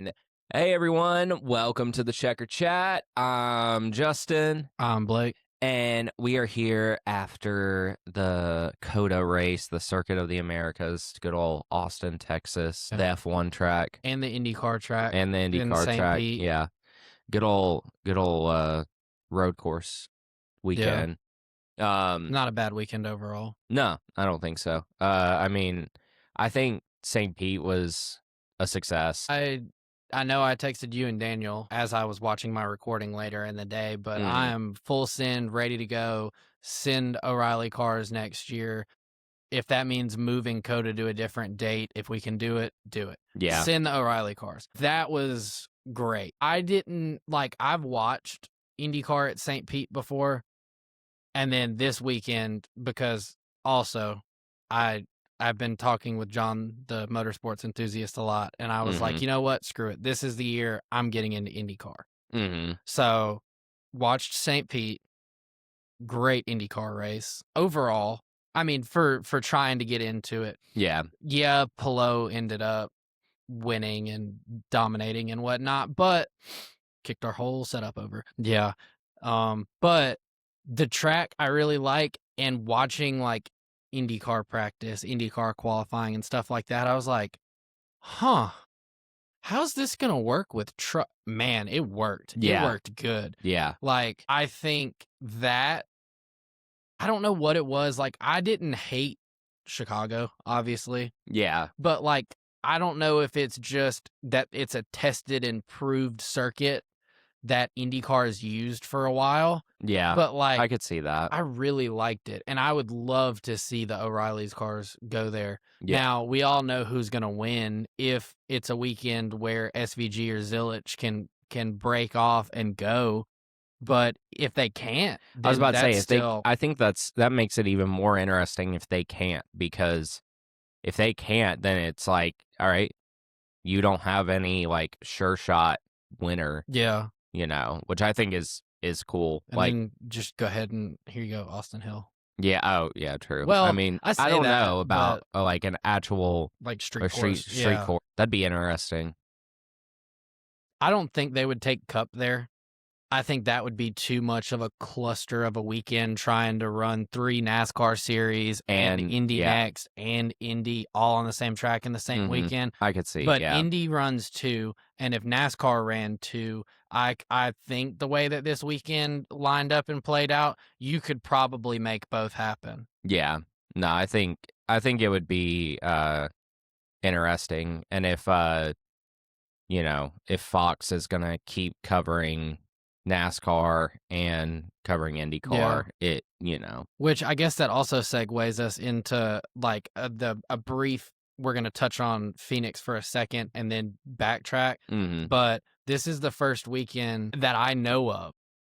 Hey everyone, welcome to the Checker Chat. I'm Justin, I'm Blake. and we are here after the Cota race, the Circuit of the Americas, good old Austin, Texas, the Yeah. F1 track, And the IndyCar track and the in IndyCar St. track. Pete. Yeah, good old road course Yeah. weekend. Um, Not a bad weekend overall. no, I don't think so. I mean, I think St. Pete was a success. I know I texted you and Daniel as I was watching my recording later in the day, but I Mhm. am full send, ready to go. Send O'Reilly cars next year. If that means moving Cota to a different date, if we can do it, do it. Yeah, Send the O'Reilly cars. That was great. I've watched IndyCar at St. Pete before. And then this weekend, because also I I've been talking with John, the motorsports enthusiast, a lot, and I was like, mhm, you know what? Screw it. This is the year I'm getting into IndyCar. mhm, So watched St. Pete, great IndyCar race. Overall, I mean, for trying to get into it. yeah, Yeah, Pelot ended up winning and dominating and whatnot, but kicked our whole setup over. Yeah. But the track I really like, and watching like IndyCar practice, IndyCar qualifying and stuff like that, I was like, huh, how's this gonna work with truck? Man, it worked. It yeah, worked good. yeah. Like, I think that I don't know what it was. Like, I didn't hate Chicago, obviously. Yeah, But, like, I don't know if it's just that it's a tested and proved circuit that IndyCar has used for a while, yeah, but, like, I could see that. I really liked it, and I would love to see the O'Reilly's cars go there. Yeah, Now, we all know who's gonna win if it's a weekend where SVG or Zilich can break off and go, but if they can't, I was then about to say that's if they, still I think that makes it even more interesting if they can't, because if they can't, then it's like, all right, you don't have any like sure shot winner, yeah. which I think is cool. And Like, then just go ahead and here you go, Austin Hill. yeah, oh yeah, true. I Well, mean, I I say don't that, know about but like an actual like street or street course, street yeah. course. That'd be interesting. I don't think they would take Cup there. I think that would be too much of a cluster of a weekend trying to run 3 NASCAR series and And Indy yeah, next and Indy all on the same track in the same weekend. I could see. But Yeah, Indy runs 2, and if NASCAR ran 2, I think the way that this weekend lined up and played out, you could probably make both happen. yeah. No, I think it would be interesting. And if Fox is gonna keep covering NASCAR and covering Yeah. IndyCar, Which I guess that also segues us into like a brief. We're going to touch on Phoenix for a second and then backtrack. mhm, But this is the first weekend that I know of,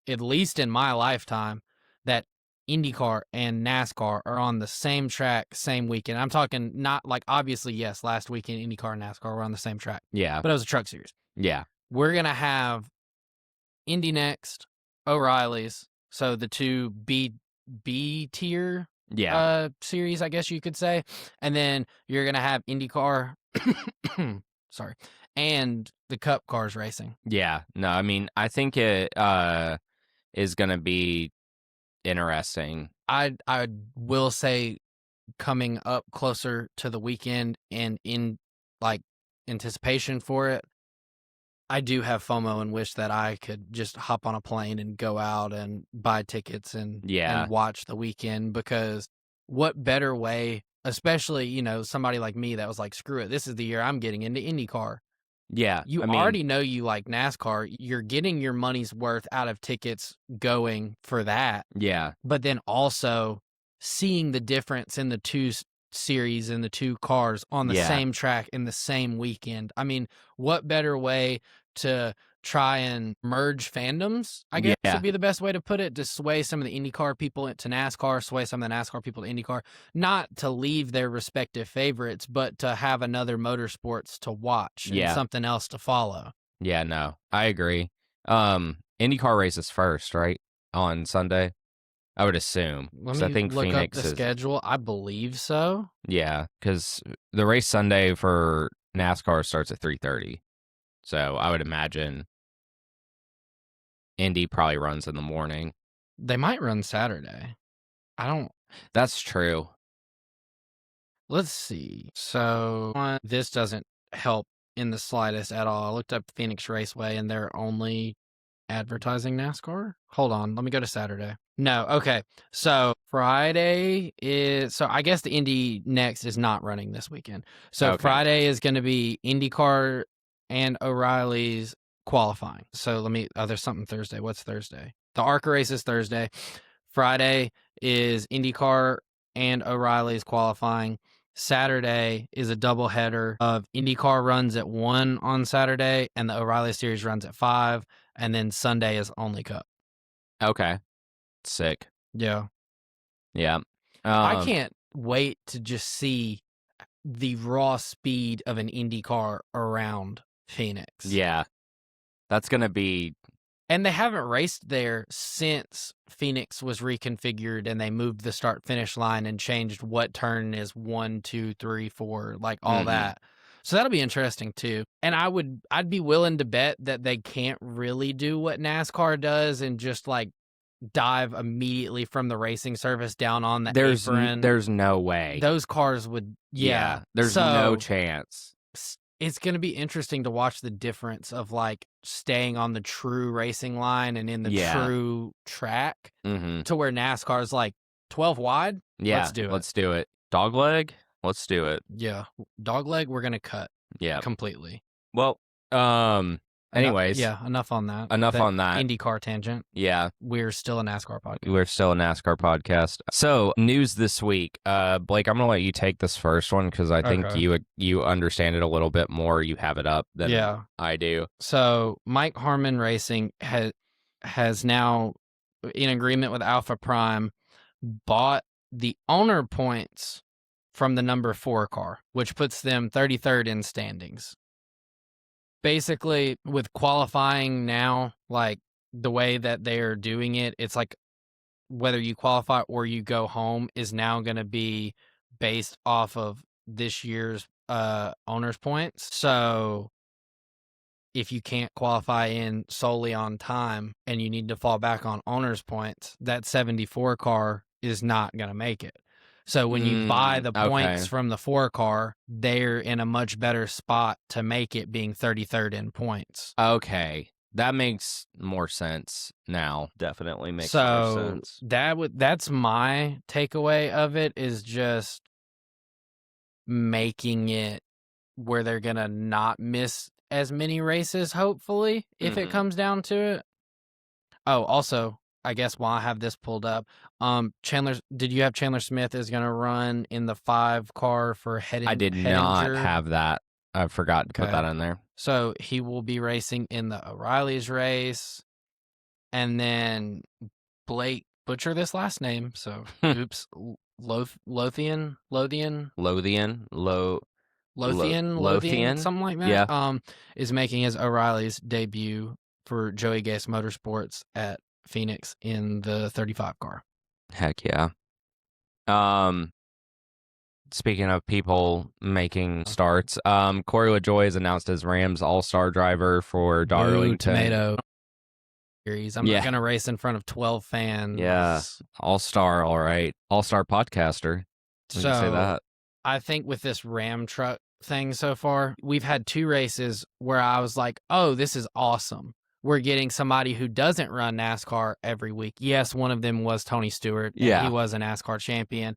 at least in my lifetime, that IndyCar and NASCAR are on the same track, same weekend. I'm talking not like obviously, yes, last weekend IndyCar and NASCAR were on the same track, yeah, but it was a truck series. yeah, We're going to have Indy next, O'Reilly's. So the two B tier yeah, series, I guess you could say. And then you're gonna have IndyCar sorry, and the Cup cars racing. yeah. No, I mean, I think it is gonna be interesting. I will say coming up closer to the weekend and in like anticipation for it, I do have FOMO and wish that I could just hop on a plane and go out and buy tickets and Yeah, watch the weekend, because what better way, especially, somebody like me that was like, screw it, this is the year I'm getting into IndyCar. yeah. You I mean, already know you like NASCAR. You're getting your money's worth out of tickets going for that, yeah, but then also seeing the difference in the two series and the two cars on the yeah, same track in the same weekend. I mean, what better way to try and merge fandoms, I guess would yeah, be the best way to put it, to sway some of the IndyCar people into NASCAR, sway some of the NASCAR people to IndyCar, not to leave their respective favorites, but to have another motorsports to watch and yeah, something else to follow. yeah. No, I agree. IndyCar races first, right, on Sunday. I would assume, Let because I me think look up the Phoenix is, schedule. I believe so. yeah, because the race Sunday for NASCAR starts at 3:30. So I would imagine Indy probably runs in the morning. They might run Saturday. I don't. That's true. Let's see. So this doesn't help in the slightest at all. I looked up Phoenix Raceway and they're only advertising NASCAR. Hold on, let me go to Saturday. No, okay. So Friday is, so I guess the Indy Next is not running this weekend. So Okay. Friday is going to be IndyCar and O'Reilly's qualifying. So there's something Thursday. What's Thursday? The ARCA race is Thursday. Friday is IndyCar and O'Reilly's qualifying. Saturday is a doubleheader of IndyCar runs at 1 on Saturday and the O'Reilly Series runs at 5. And then Sunday is only Cup. Okay. Sick. Yeah. Yeah. I can't wait to just see the raw speed of an Indy car around Phoenix. Yeah. That's going to be... And they haven't raced there since Phoenix was reconfigured and they moved the start-finish line and changed what turn is 1, 2, 3, 4, like all that. So that'll be interesting too. And I'd be willing to bet that they can't really do what NASCAR does and just like dive immediately from the racing surface down on the apron. There's no way. Those cars would, yeah. There's no chance. It's going to be interesting to watch the difference of like staying on the true racing line and in the true track to where NASCAR's like 12 wide. Yeah, let's do it. Dogleg, let's do it. Yeah, dogleg, we're going to cut. Yeah, completely. Well, anyways, enough on that. Enough on that. IndyCar tangent. Yeah. We're still a NASCAR podcast. We're still a NASCAR podcast. So, news this week. Blake, I'm going to let you take this first one because I think you understand it a little bit more. You have it up than I do. So, Mike Harmon Racing has now, in agreement with Alpha Prime, bought the owner points from the number 4 car, which puts them 33rd in standings. Basically, with qualifying now, like the way that they're doing it, it's like whether you qualify or you go home is now going to be based off of this year's owner's points. So if you can't qualify in solely on time and you need to fall back on owner's points, that 74 car is not going to make it. So when you buy the points from the 4 car, they're in a much better spot to make it, being 33rd in points. Okay. That makes more sense now. Definitely makes more sense. That's my takeaway of it, is just making it where they're going to not miss as many races, hopefully, if it comes down to it. Oh, also, I guess while I have this pulled up, did you have Chandler Smith is going to run in the 5 car for Hettinger? I did not have that. I forgot to put that in there. So he will be racing in the O'Reilly's race. And then Blake, butcher this last name, so oops, Lothian, something like that. Yeah. Is making his O'Reilly's debut for Joey Gase Motorsports at Phoenix in the 35 car. Heck yeah. Speaking of people making starts, Corey LaJoie has announced as Rams All-Star driver for Darlington. Tomato. I'm not going to race in front of 12 fans. Yeah. All-Star, all right. All-Star podcaster. So, say that. I think with this Ram truck thing so far, we've had 2 races where I was like, oh, this is awesome. We're getting somebody who doesn't run NASCAR every week. Yes, one of them was Tony Stewart. And he was a NASCAR champion.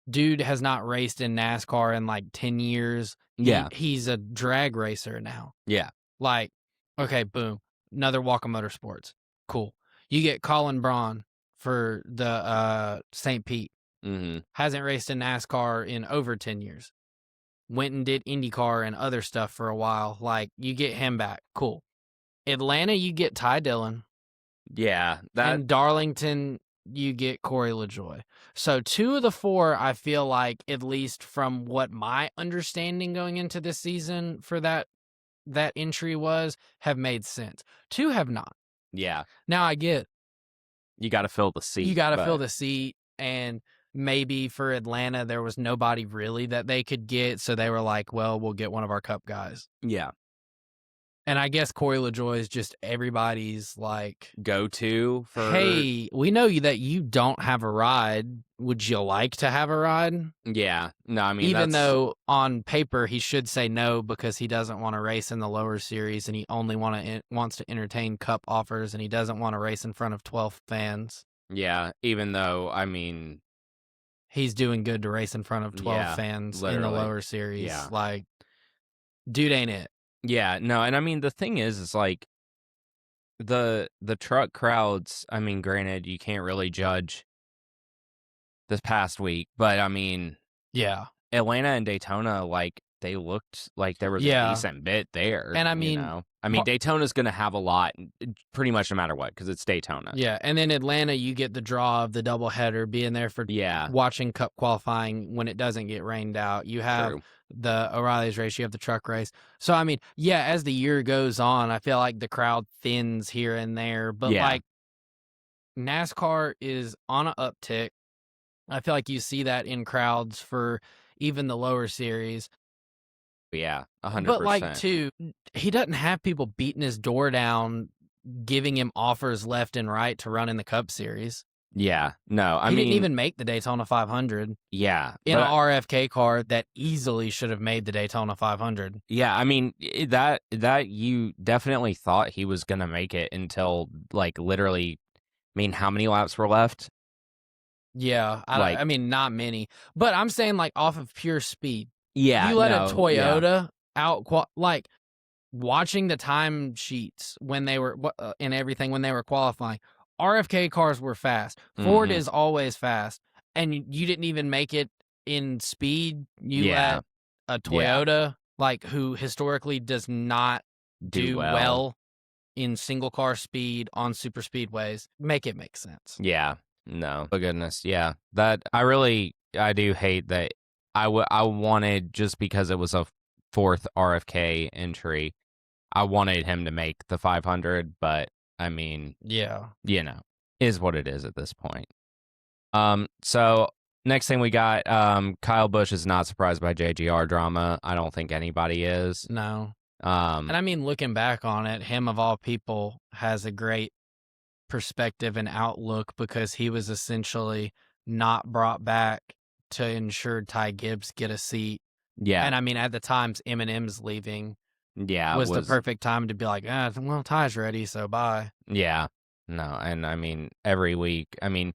Dude has not raced in NASCAR in like 10 years. He's a drag racer now. Yeah. Like, okay, boom. Another walk of motorsports. Cool. You get Colin Braun for the St. Pete. Hasn't raced in NASCAR in over 10 years. Went and did IndyCar and other stuff for a while. Like, you get him back. Cool. Atlanta, you get Ty Dillon. Yeah. And Darlington, you get Corey LaJoie. So 2 of the 4, I feel like, at least from what my understanding going into this season for that entry was, have made sense. 2 have not. Yeah. Now I get you got to fill the seat. And maybe for Atlanta there was nobody really that they could get, so they were like, well, we'll get one of our Cup guys. Yeah. And I guess Corey LaJoy is just everybody's like, go-to for hey, we know that you don't have a ride. Would you like to have a ride? Yeah. No, I mean, Even that's though on paper he should say no because he doesn't want to race in the lower series and he only wants to entertain cup offers and he doesn't want to race in front of 12 fans. yeah, even though, I mean, He's doing good to race in front of 12 yeah, fans in the literally. lower series. Yeah. Like, dude ain't it. Yeah, no, and I mean, the thing is like, the truck crowds, I mean, granted, you can't really judge this past week, but I mean, Yeah. Atlanta and Daytona, like, they looked like there was a Yeah. decent bit there, And I you mean, know? I mean, Daytona's gonna have a lot, pretty much no matter what, because it's Daytona. yeah. And then Atlanta, you get the draw of the doubleheader being there for Yeah, watching cup qualifying when it doesn't get rained out. You have true. the O'Reilly's race, you have the truck race. So, I mean, yeah, as the year goes on, I feel like the crowd thins here and there, but Yeah. like NASCAR is on an uptick. I feel like you see that in crowds for even the lower series. Yeah, But like 100%. too, he doesn't have people beating his door down, giving him offers left and right to run in the Cup Series. Yeah, no, I He mean, didn't even make the Daytona 500 yeah, in an but RFK car that easily should have made the Daytona 500. yeah, I mean, that you definitely thought he was gonna make it until, like, literally, I mean, how many laps were left? Yeah, Like, I mean, not many, but I'm saying like off of pure speed. yeah, You let a no, yeah, Toyota out like watching the time sheets when they were and everything when they were qualifying. RFK cars were fast. Ford mhm, is always fast, and you didn't even make it in speed. You yeah, let a yeah, Toyota, like who historically does not do do well. well in single car speed on super speedways, make it make sense. Yeah, no. Oh, goodness, yeah. That I do hate that I wanted just because it was a 4th RFK entry, I wanted him to make the 500, but, I mean, Yeah. you know, is what it is at this point. So next thing we got, Kyle Busch is not surprised by JGR drama. I don't think anybody is. No. Um, And I mean, looking back on it, him of all people has a great perspective and outlook because he was essentially not brought back to ensure Ty Gibbs get a seat. yeah, And I mean, at the times Eminem's leaving yeah, it was the was, perfect time to be like, well, Ty's ready, so bye. yeah, no, and I mean, every week, I mean,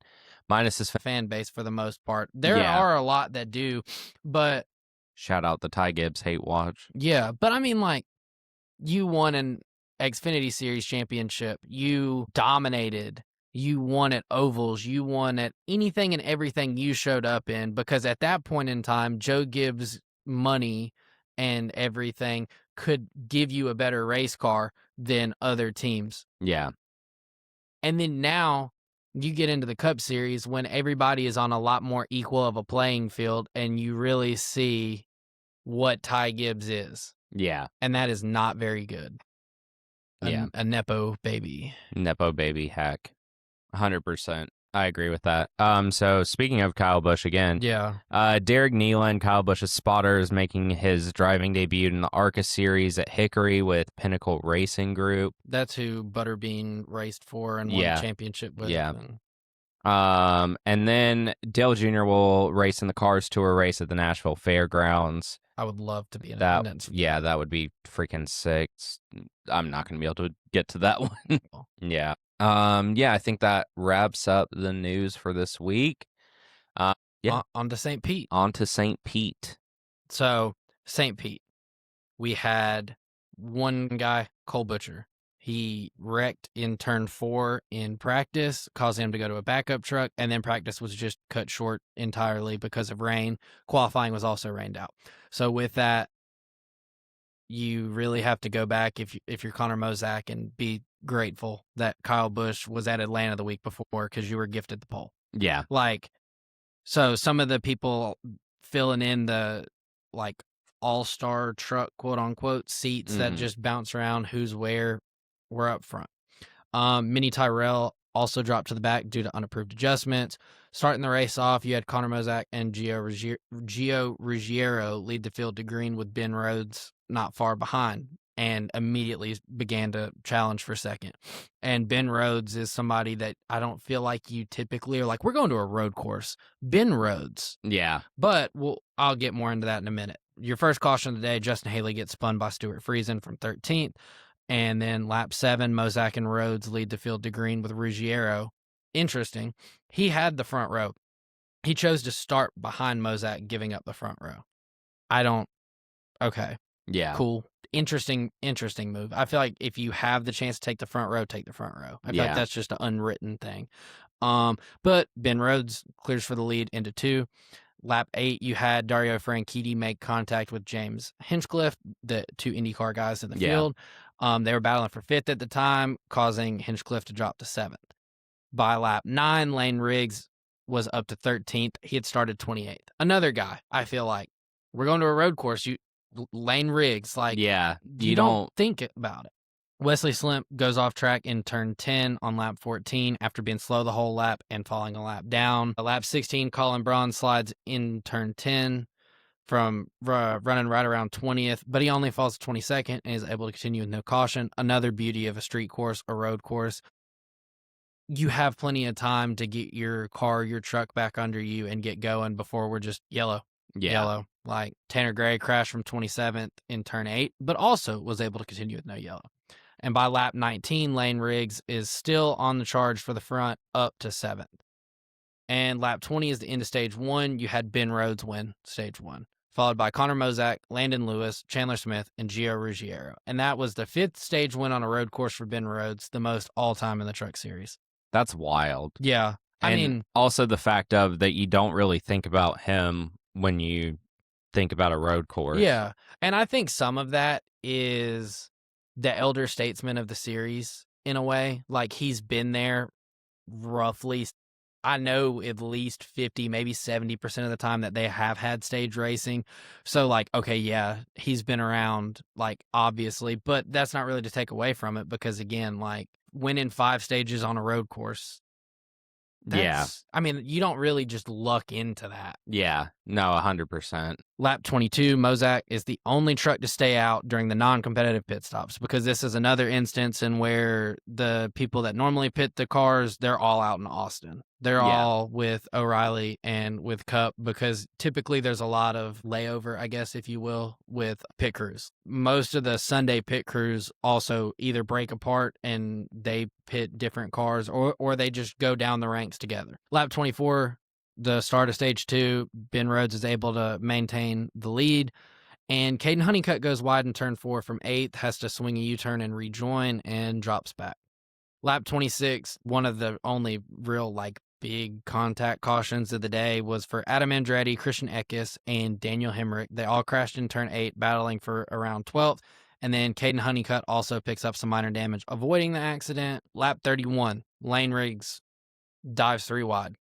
minus his, Fan base for the most part. There yeah, are a lot that do, but shout out the Ty Gibbs hate watch. yeah, but I mean, like, you won an Xfinity Series championship. You dominated. You won at ovals. You won at anything and everything you showed up in because at that point in time, Joe Gibbs' money and everything could give you a better race car than other teams. Yeah, And then now you get into the Cup Series when everybody is on a lot more equal of a playing field and you really see what Ty Gibbs is. yeah, And that is not very good. yeah. A nepo baby. Nepo baby hack. 100%. I agree with that. So speaking of Kyle Busch again, Yeah. Derek Nealon, Kyle Busch's spotter, is making his driving debut in the ARCA series at Hickory with Pinnacle Racing Group. That's who Butterbean raced for and won the Yeah, championship with. yeah. And And then Dale Jr. will race in the Cars Tour race at the Nashville Fairgrounds. I would love to be in That, attendance. yeah, that would be freaking sick. I'm not going to be able to get to that one. Yeah. Yeah, I think that wraps up the news for this week. Yeah. On to St. Pete. On to St. Pete. So, St. Pete, we had one guy, Cole Butcher. He wrecked in turn 4 in practice, causing him to go to a backup truck, and then practice was just cut short entirely because of rain. Qualifying was also rained out. So with that, you really have to go back if you're Connor Mozak and be grateful that Kyle Busch was at Atlanta the week before because you were gifted the pole. Yeah. Like, so some of the people filling in the like all-star truck, quote unquote, seats that Mhm. just bounce around who's where were up front. Mini Tyrell also dropped to the back due to unapproved adjustments. Starting the race off, you had Connor Mozak and Gio Ruggiero lead the field to green with Ben Rhodes not far behind. and immediately began to challenge for second. And Ben Rhodes is somebody that I don't feel like you typically are like, we're going to a road course. Ben Rhodes. Yeah. But I'll get more into that in a minute. Your first caution of the day, Justin Haley gets spun by Stuart Friesen from 13th. And then lap 7, Mozak and Rhodes lead the field to green with Ruggiero. Interesting. He had the front row. He chose to start behind Mozak, giving up the front row. Okay. Yeah. Cool. Interesting move. I feel like if you have the chance to take the front row, take the front row. I feel like that's just an unwritten thing. But Ben Rhodes clears for the lead into 2. Lap 8, you had Dario Franchitti make contact with James Hinchcliffe, the 2 IndyCar guys in the field. They were battling for 5th at the time, causing Hinchcliffe to drop to 7th. By lap 9, Lane Riggs was up to 13th. He had started 28th. Another guy, I feel like, we're going to a road course. Lane Riggs, like, you don't think about it. Wesley Slimp goes off track in turn 10 on lap 14 after being slow the whole lap and falling a lap down. Lap 16, Colin Braun slides in turn 10 from running right around 20th, but he only falls to 22nd and is able to continue with no caution. Another beauty of a street course, a road course. You have plenty of time to get your car, your truck back under you and get going before we're just yellow. Like Tanner Gray crashed from 27th in turn 8, but also was able to continue with no yellow. And by lap 19, Lane Riggs is still on the charge for the front up to 7th. And lap 20 is the end of stage 1. You had Ben Rhodes win stage 1, followed by Connor Mozak, Landon Lewis, Chandler Smith, and Gio Ruggiero. And that was the 5th stage win on a road course for Ben Rhodes, the most all-time in the Truck Series. That's wild. Yeah. I mean, also the fact of that you don't really think about him when you think about a road course. Yeah. And I think some of that is the elder statesman of the series in a way. Like, he's been there roughly, I know, at least 50, maybe 70% of the time that they have had stage racing. So, like, okay, yeah, he's been around, like, obviously, but that's not really to take away from it because, again, like, winning 5 stages on a road course, I mean, you don't really just luck into that. Yeah, no, 100%. Lap 22, Mozak is the only truck to stay out during the non-competitive pit stops because this is another instance in where the people that normally pit the cars, they're all out in Austin. They're all with O'Reilly and with Cup because typically there's a lot of layover, I guess, if you will, with pit crews. Most of the Sunday pit crews also either break apart and they pit different cars or they just go down the ranks together. Lap 24, the start of stage 2, Ben Rhodes is able to maintain the lead. And Caden Honeycutt goes wide in turn 4 from 8th, has to swing a U-turn and rejoin and drops back. Lap 26, one of the only real, like, big contact cautions of the day was for Adam Andretti, Christian Eckes, and Daniel Hemrick. They all crashed in turn 8, battling for around 12th. And then Caden Honeycutt also picks up some minor damage, avoiding the accident. Lap 31, Lane Riggs dives 3 wide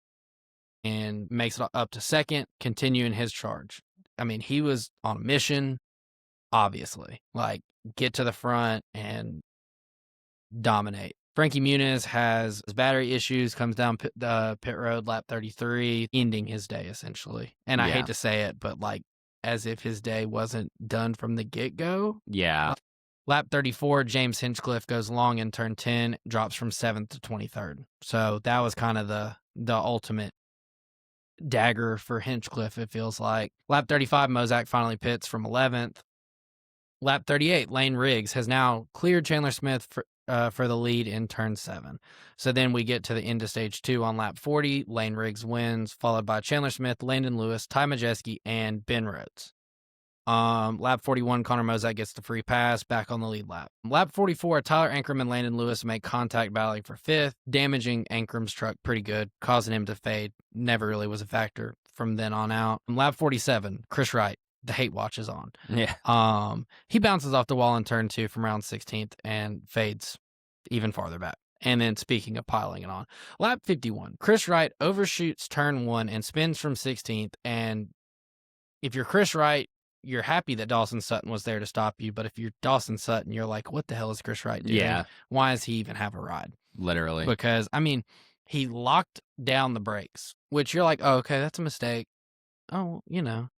and makes it up to 2nd, continuing his charge. I mean, he was on a mission, obviously. Like, get to the front and dominate. Frankie Muniz has battery issues, comes down pit road, lap 33, ending his day, essentially. And I hate to say it, but, like, as if his day wasn't done from the get-go. Yeah. Lap 34, James Hinchcliffe goes long in turn 10, drops from 7th to 23rd. So that was kind of the ultimate dagger for Hinchcliffe, it feels like. Lap 35, Mozak finally pits from 11th. Lap 38, Lane Riggs has now cleared Chandler Smith for the lead in turn 7. So then we get to the end of stage 2 on lap 40. Lane Riggs wins, followed by Chandler Smith, Landon Lewis, Ty Majeski, and Ben Rhodes. Lap 41, Connor Mozak gets the free pass, back on the lead lap. Lap 44, Tyler Ankrum and Landon Lewis make contact battling for 5th, damaging Ankrum's truck pretty good, causing him to fade. Never really was a factor from then on out. Lap 47, Chris Wright, the hate watch is on. Yeah. He bounces off the wall in turn 2 from around 16th and fades even farther back. And then speaking of piling it on, lap 51, Chris Wright overshoots turn 1 and spins from 16th. And if you're Chris Wright, you're happy that Dawson Sutton was there to stop you. But if you're Dawson Sutton, you're like, what the hell is Chris Wright doing? Yeah. Why does he even have a ride? Literally. Because, I mean, he locked down the brakes, which you're like, oh, okay, that's a mistake. Oh, you know.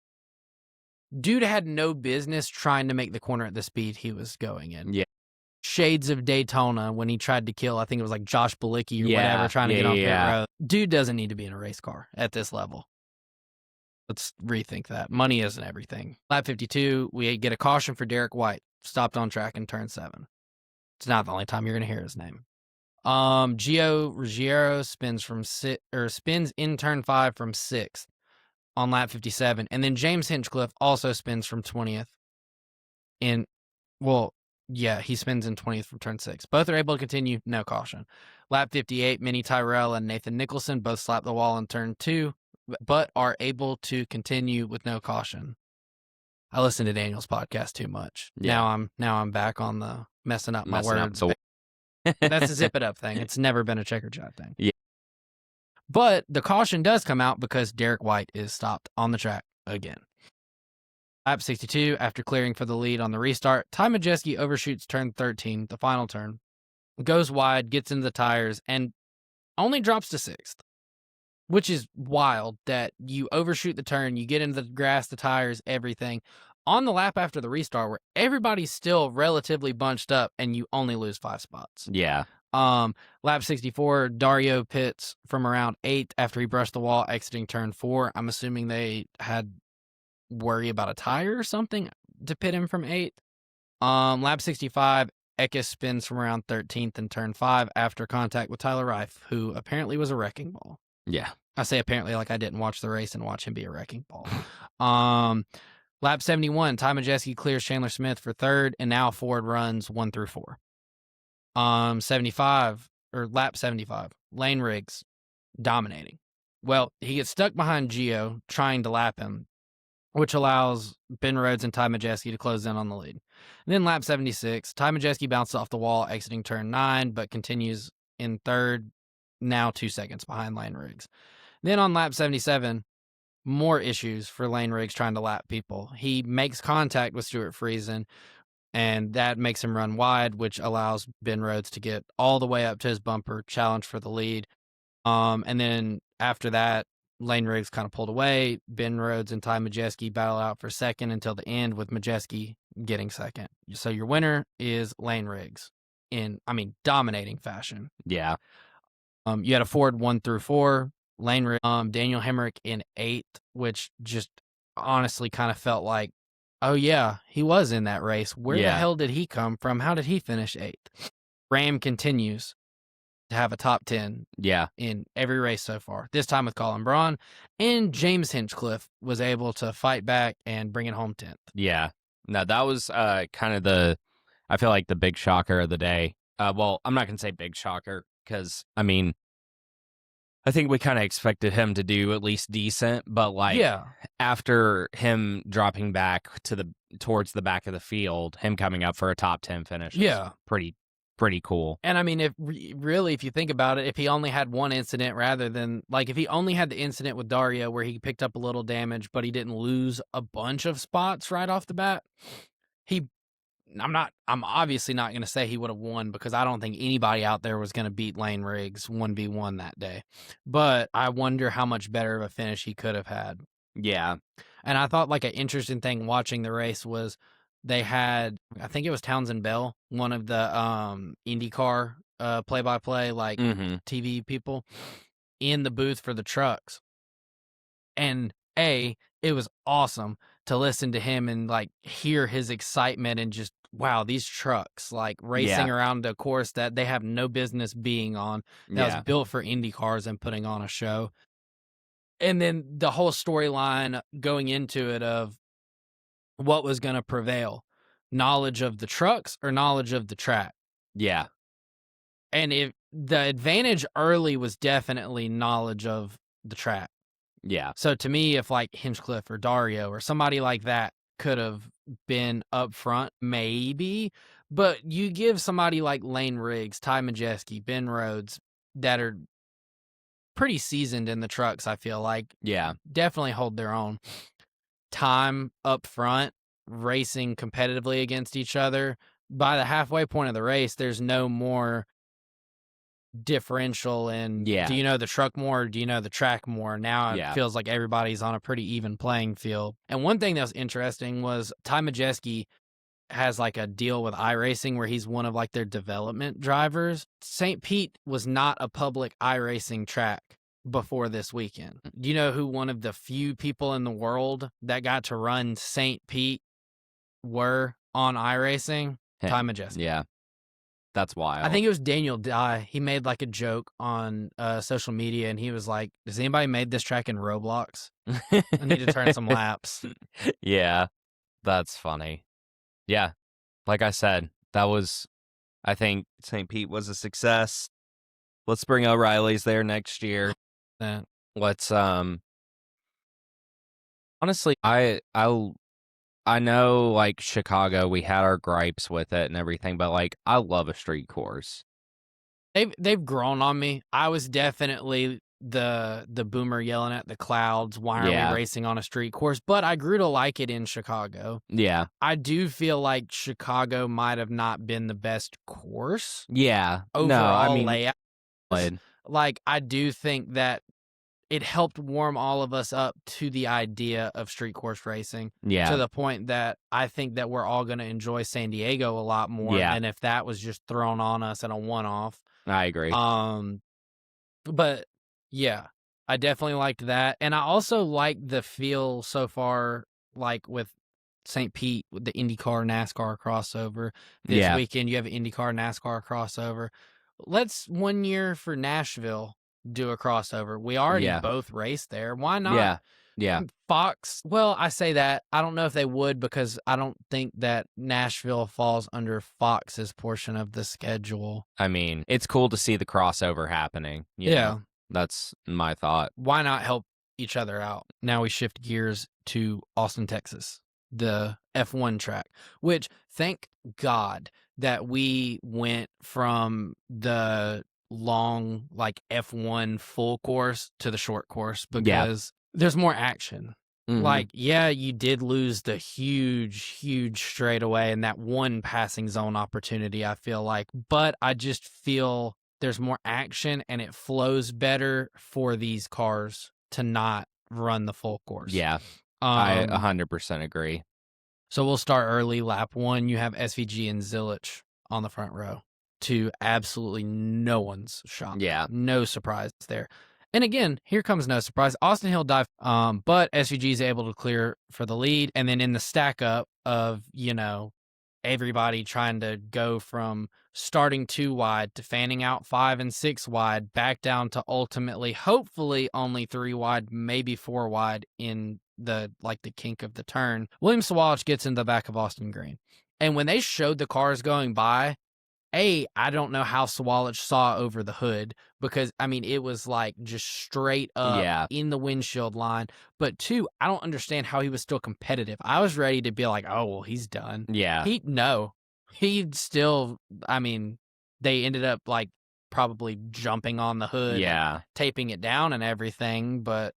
Dude had no business trying to make the corner at the speed he was going in. Yeah. Shades of Daytona when he tried to kill, I think it was like Josh Bilicki or whatever, Yeah. trying to Yeah. get on pit Yeah. road. Dude doesn't need to be in a race car at this level. Let's rethink that. Money isn't everything. Lap 52, we get a caution for Derek White. Stopped on track in turn 7. It's not the only time you're going to hear his name. Gio Ruggiero spins in turn 5 from 6th on lap 57, and then James Hinchcliffe also spins from 20th. He spins in 20th from turn 6. Both are able to continue, no caution. Lap 58, Minnie Tyrell and Nathan Nicholson both slap the wall in turn 2, but are able to continue with no caution. I listened to Daniel's podcast too much. Yeah. Now I'm back on the messing up my words. Up That's a zip it up thing. It's never been a checker shot thing. Yeah. But the caution does come out because Derek White is stopped on the track again. Lap 62, after clearing for the lead on the restart, Ty Majeski overshoots turn 13, the final turn, goes wide, gets into the tires, and only drops to 6th, which is wild that you overshoot the turn, you get into the grass, the tires, everything, on the lap after the restart where everybody's still relatively bunched up and you only lose 5 spots. Yeah. Lap 64, Dario pits from around 8th after he brushed the wall exiting turn 4. I'm assuming they had worry about a tire or something to pit him from 8th. Lap 65, Eckes spins from around 13th in turn 5 after contact with Tyler Reif, who apparently was a wrecking ball. Yeah. I say apparently like I didn't watch the race and watch him be a wrecking ball. Lap 71, Ty Majeski clears Chandler Smith for 3rd, and now Ford runs 1 through 4. Lap 75, Lane Riggs dominating. Well, he gets stuck behind Gio trying to lap him, which allows Ben Rhodes and Ty Majeski to close in on the lead. And then lap 76, Ty Majeski bounces off the wall exiting turn 9, but continues in 3rd, now 2 seconds behind Lane Riggs. Then on lap 77, more issues for Lane Riggs trying to lap people. He makes contact with Stuart Friesen, and that makes him run wide, which allows Ben Rhodes to get all the way up to his bumper, challenge for the lead. And then after that, Lane Riggs kind of pulled away. Ben Rhodes and Ty Majeski battle out for 2nd until the end, with Majeski getting 2nd. So your winner is Lane Riggs in, dominating fashion. Yeah. You had a Ford 1 through 4, Lane Riggs, Daniel Hemrick in 8th, which just honestly kind of felt like, oh yeah, he was in that race. Where the hell did he come from? How did he finish 8th? Ram continues to have a top 10 in every race so far, this time with Colin Braun, and James Hinchcliffe was able to fight back and bring it home 10th. Yeah. No, that was kind of I feel like the big shocker of the day. Well, I'm not going to say big shocker because, I think we kind of expected him to do at least decent, but after him dropping back towards the back of the field, him coming up for a top 10 finish is pretty cool. And if you think about it, if he only had one incident rather than if he only had the incident with Dario where he picked up a little damage, but he didn't lose a bunch of spots right off the bat, I'm obviously not going to say he would have won because I don't think anybody out there was going to beat Lane Riggs 1v1 that day. But I wonder how much better of a finish he could have had. Yeah. And I thought an interesting thing watching the race was they had, I think it was Townsend Bell, one of the IndyCar play-by-play TV people, in the booth for the trucks. And it was awesome to listen to him and hear his excitement and just, wow, these trucks racing around a course that they have no business being on, that was built for Indy cars and putting on a show. And then the whole storyline going into it of what was going to prevail, knowledge of the trucks or knowledge of the track. Yeah. And the advantage early was definitely knowledge of the track. Yeah. So to me, if Hinchcliffe or Dario or somebody like that could have been up front, maybe, but you give somebody like Lane Riggs, Ty Majeski, Ben Rhodes that are pretty seasoned in the trucks, I feel like. Yeah. Definitely hold their own time up front, racing competitively against each other. By the halfway point of the race, there's no more differential in, Yeah. do you know the truck more or do you know the track more? Now it Yeah. feels like everybody's on a pretty even playing field. And one thing that was interesting was Ty Majeski has like a deal with iRacing where he's one of like their development drivers. St. Pete was not a public iRacing track before this weekend. Do you know who one of the few people in the world that got to run St. Pete were on iRacing? Ty Him. Majeski. Yeah. That's wild. I think it was Daniel Dye. He made like a joke on social media and he was like, does anybody made this track in Roblox? I need to turn some laps. Yeah. That's funny. Yeah. Like I said, I think St. Pete was a success. Let's bring O'Reilly's there next year. Let's honestly, I know like Chicago, we had our gripes with it and everything, but like I love a street course. They've grown on me. I was definitely the boomer yelling at the clouds, why are we racing on a street course? But I grew to like it in Chicago. Yeah. I do feel like Chicago might have not been the best course. Yeah. Overall no, I mean, layout. Like I do think that it helped warm all of us up to the idea of street course racing. Yeah. To the point that I think that we're all going to enjoy San Diego a lot more than if that was just thrown on us in a one-off. I agree. But yeah, I definitely liked that. And I also like the feel so far, like with St. Pete, with the IndyCar NASCAR crossover. This weekend, you have an IndyCar NASCAR crossover. Let's 1 year for Nashville do a crossover. We already both raced there. Why not? Yeah. Fox. Well, I say that. I don't know if they would because I don't think that Nashville falls under Fox's portion of the schedule. I mean, it's cool to see the crossover happening. You know? That's my thought. Why not help each other out? Now we shift gears to Austin, Texas, the F1 track, which thank God that we went from the long like F1 full course to the short course because there's more action. Like, you did lose the huge straightaway and that one passing zone opportunity, I feel like, but I just feel there's more action and it flows better for these cars to not run the full course. Yeah, I 100% agree. So we'll start early. Lap 1, you have SVG and Zilich on the front row to absolutely no one's shock. Yeah. No surprise there. And again, here comes no surprise. Austin Hill dive, but SVG is able to clear for the lead. And then in the stack up of, everybody trying to go from starting 2 wide to fanning out 5 and 6 wide, back down to ultimately, hopefully only 3 wide, maybe 4 wide in the kink of the turn. William Sawalich gets in the back of Austin Green. And when they showed the cars going by, I don't know how Sawalich saw over the hood because, I mean, it was like just straight up in the windshield line. But 2, I don't understand how he was still competitive. I was ready to be like, oh, well, he's done. Yeah. He still, I mean, they ended up like probably jumping on the hood, taping it down and everything, but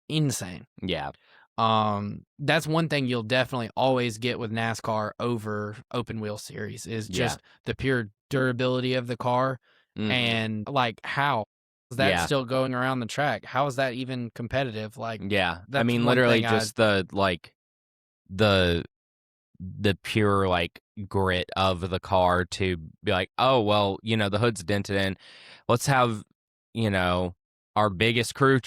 insane. Yeah. That's one thing you'll definitely always get with NASCAR over open wheel series is just the pure durability of the car. And like, how is that still going around the track? How is that even competitive? Like, I mean, literally just the pure like grit of the car to be like, oh, well, the hood's dented in. Let's have, our biggest crew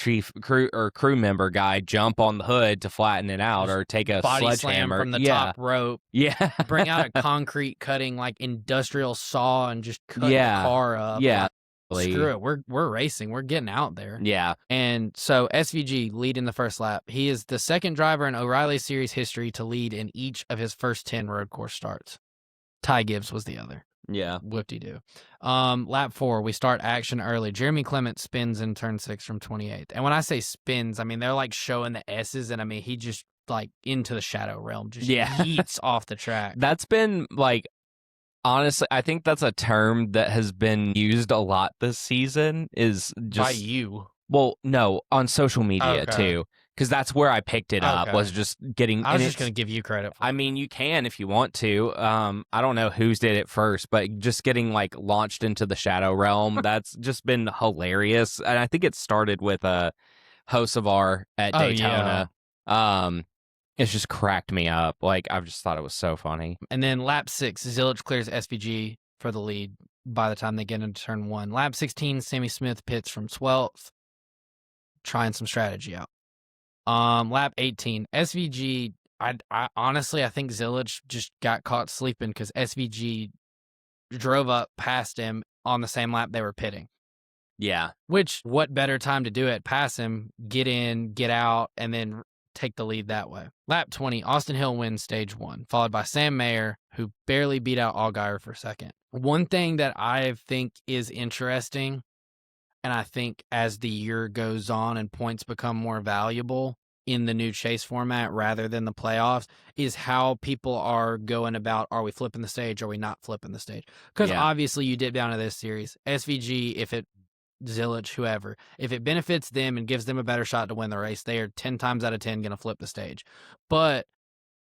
member guy jump on the hood to flatten it out, or take a body sledgehammer slam from the top rope. Yeah. Bring out a concrete cutting like industrial saw and just cut the car up. Yeah. Like, screw it. We're racing. We're getting out there. Yeah. And so SVG leading the first lap. He is the second driver in O'Reilly Series history to lead in each of his first 10 road course starts. Ty Gibbs was the other. Yeah. Whoop-de-doo. Lap 4, we start action early. Jeremy Clement spins in turn 6 from 28th. And when I say spins, I mean, they're like showing the S's, and I mean, he just like into the shadow realm, just yeets off the track. That's been like, honestly, I think that's a term that has been used a lot this season, is just by you. Well, no, on social media too. because that's where I picked it up, Okay. was just getting. I And was just it's, gonna give you credit for I it. mean, you can if you want to. I don't know whose did it first, but just getting like launched into the shadow realm, that's just been hilarious. And I think it started with Hocevar at Oh, yeah. Daytona. It's just cracked me up. Like, I've just thought it was so funny. And then lap 6, Zilic clears SVG for the lead by the time they get into turn 1. Lap 16, Sammy Smith pits from 12th, trying some strategy out. Lap 18, SVG, I honestly, I think Zilic just got caught sleeping because SVG drove up past him on the same lap they were pitting. Yeah. Which, what better time to do it? Pass him, get in, get out, and then take the lead that way. Lap 20, Austin Hill wins stage 1, followed by Sam Mayer, who barely beat out Allgaier for second. One thing that I think is interesting, and I think as the year goes on and points become more valuable in the new chase format rather than the playoffs, is how people are going about, are we flipping the stage? Are we not flipping the stage? Because Yeah. obviously you dip down to this series. SVG, if it Zilic, whoever, if it benefits them and gives them a better shot to win the race, they are 10 times out of 10 going to flip the stage. But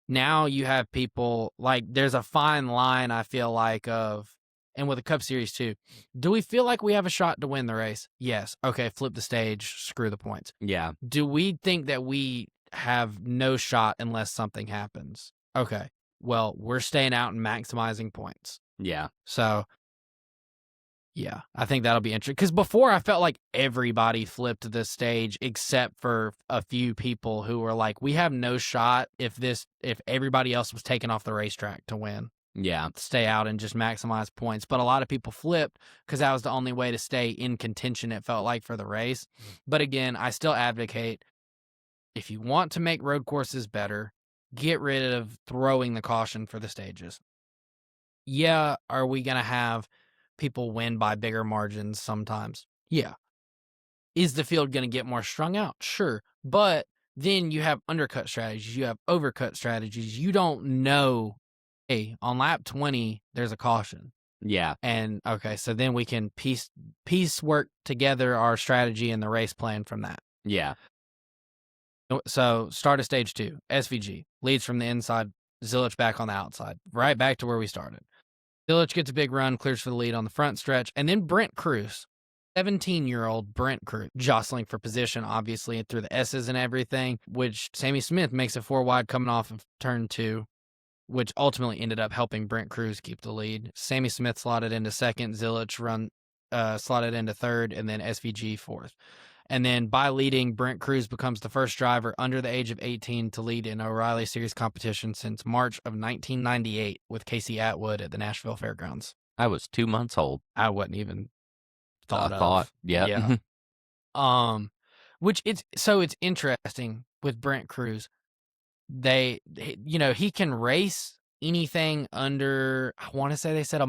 now you have people like, there's a fine line, I feel like, and with the Cup Series too. Do we feel like we have a shot to win the race? Yes. Okay, flip the stage, screw the points. Yeah. Do we think that we have no shot unless something happens? Okay, well, we're staying out and maximizing points. Yeah. So yeah, I think that'll be interesting. Because before I felt like everybody flipped the stage except for a few people who were like, we have no shot if everybody else was taken off the racetrack to win. Yeah. Stay out and just maximize points. But a lot of people flipped because that was the only way to stay in contention, it felt like, for the race. But again, I still advocate, if you want to make road courses better, get rid of throwing the caution for the stages. Yeah, are we going to have people win by bigger margins sometimes? Yeah. Is the field going to get more strung out? Sure. But then you have undercut strategies, you have overcut strategies. You don't know, hey, on lap 20, there's a caution. Yeah. And okay, so then we can piece work together our strategy and the race plan from that. Yeah. So start of stage 2, SVG leads from the inside, Zilic back on the outside, right back to where we started. Zilic gets a big run, clears for the lead on the front stretch, and then Brent Cruz, 17-year-old Brent Cruz, jostling for position, obviously, through the S's and everything, which Sammy Smith makes a 4 wide coming off of turn 2, which ultimately ended up helping Brent Cruz keep the lead. Sammy Smith slotted into second, Zilic slotted into third, and then SVG fourth. And then by leading, Brent Cruz becomes the first driver under the age of 18 to lead in O'Reilly Series competition since March of 1998 with Casey Atwood at the Nashville Fairgrounds. I was 2 months old. I wasn't even thought of. Yeah. Yeah. Which it's interesting with Brent Cruz. He can race anything under, I want to say they said 1.25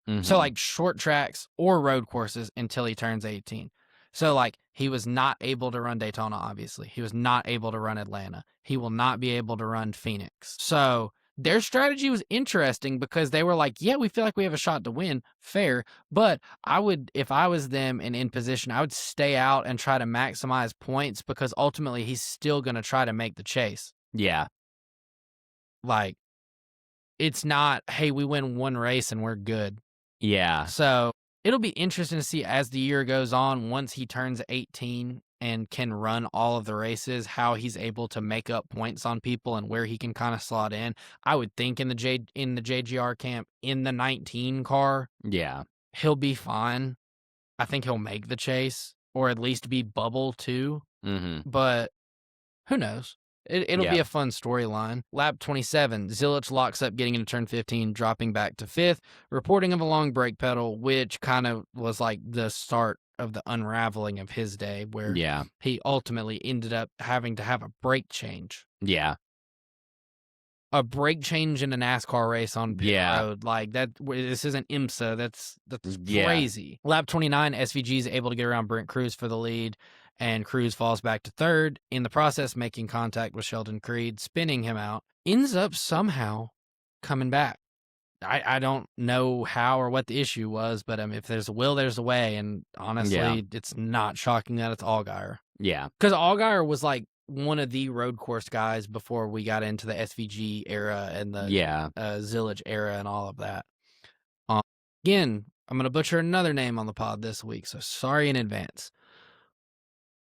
miles. So like short tracks or road courses until he turns 18. So like he was not able to run Daytona, obviously. He was not able to run Atlanta. He will not be able to run Phoenix. So their strategy was interesting because they were like, yeah, we feel like we have a shot to win. Fair. But I would, if I was them and in position, I would stay out and try to maximize points because ultimately he's still going to try to make the chase. Yeah. Like, it's not, hey, we win one race and we're good. Yeah. So it'll be interesting to see as the year goes on, once he turns 18 and can run all of the races, how he's able to make up points on people and where he can kind of slot in. I would think in the JGR camp, in the 19 car, Yeah. he'll be fine. I think he'll make the chase or at least be bubble too. But who knows? It'll be a fun storyline. Lap 27, Zilic locks up getting into turn 15, dropping back to 5th, reporting of a long brake pedal, which kind of was like the start of the unraveling of his day, where he ultimately ended up having to have a brake change. Yeah. A brake change in a NASCAR race on pit road, like that. This isn't IMSA. That's crazy. Lap 29, SVG is able to get around Brent Cruz for the lead, and Cruz falls back to third. In the process, making contact with Sheldon Creed, spinning him out. Ends up somehow coming back. I don't know how or what the issue was, but if there's a will, there's a way. And honestly, it's not shocking that it's Allgaier. Yeah. Because Allgaier was like one of the road course guys before we got into the SVG era and the Yeah. Zillage era and all of that. Um, Again, I'm going to butcher another name on the pod this week, so sorry in advance.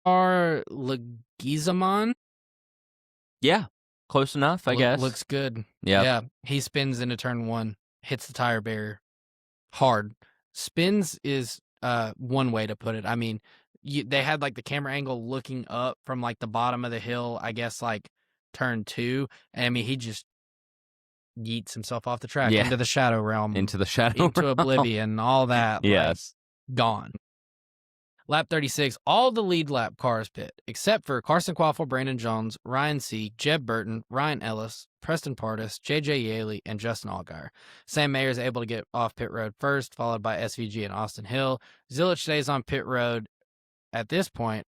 Leguizamon? Yeah. Close enough, I guess. Looks good. Yep. Yeah, he spins into turn 1, hits the tire barrier hard. Spins is one way to put it. I mean, they had like the camera angle looking up from like the bottom of the hill, I guess like turn 2, and I mean he just yeets himself off the track Yeah. into the shadow realm, Into the shadow into realm. oblivion, all that. Yes. Like, gone. Lap 36, all the lead lap cars pit, except for Carson Quaffle, Brandon Jones, Ryan Sieg, Jeb Burton, Ryan Ellis, Preston Pardis, JJ Yaley, and Justin Allgaier. Sam Mayer is able to get off pit road first, followed by SVG and Austin Hill. Zillich stays on pit road at this point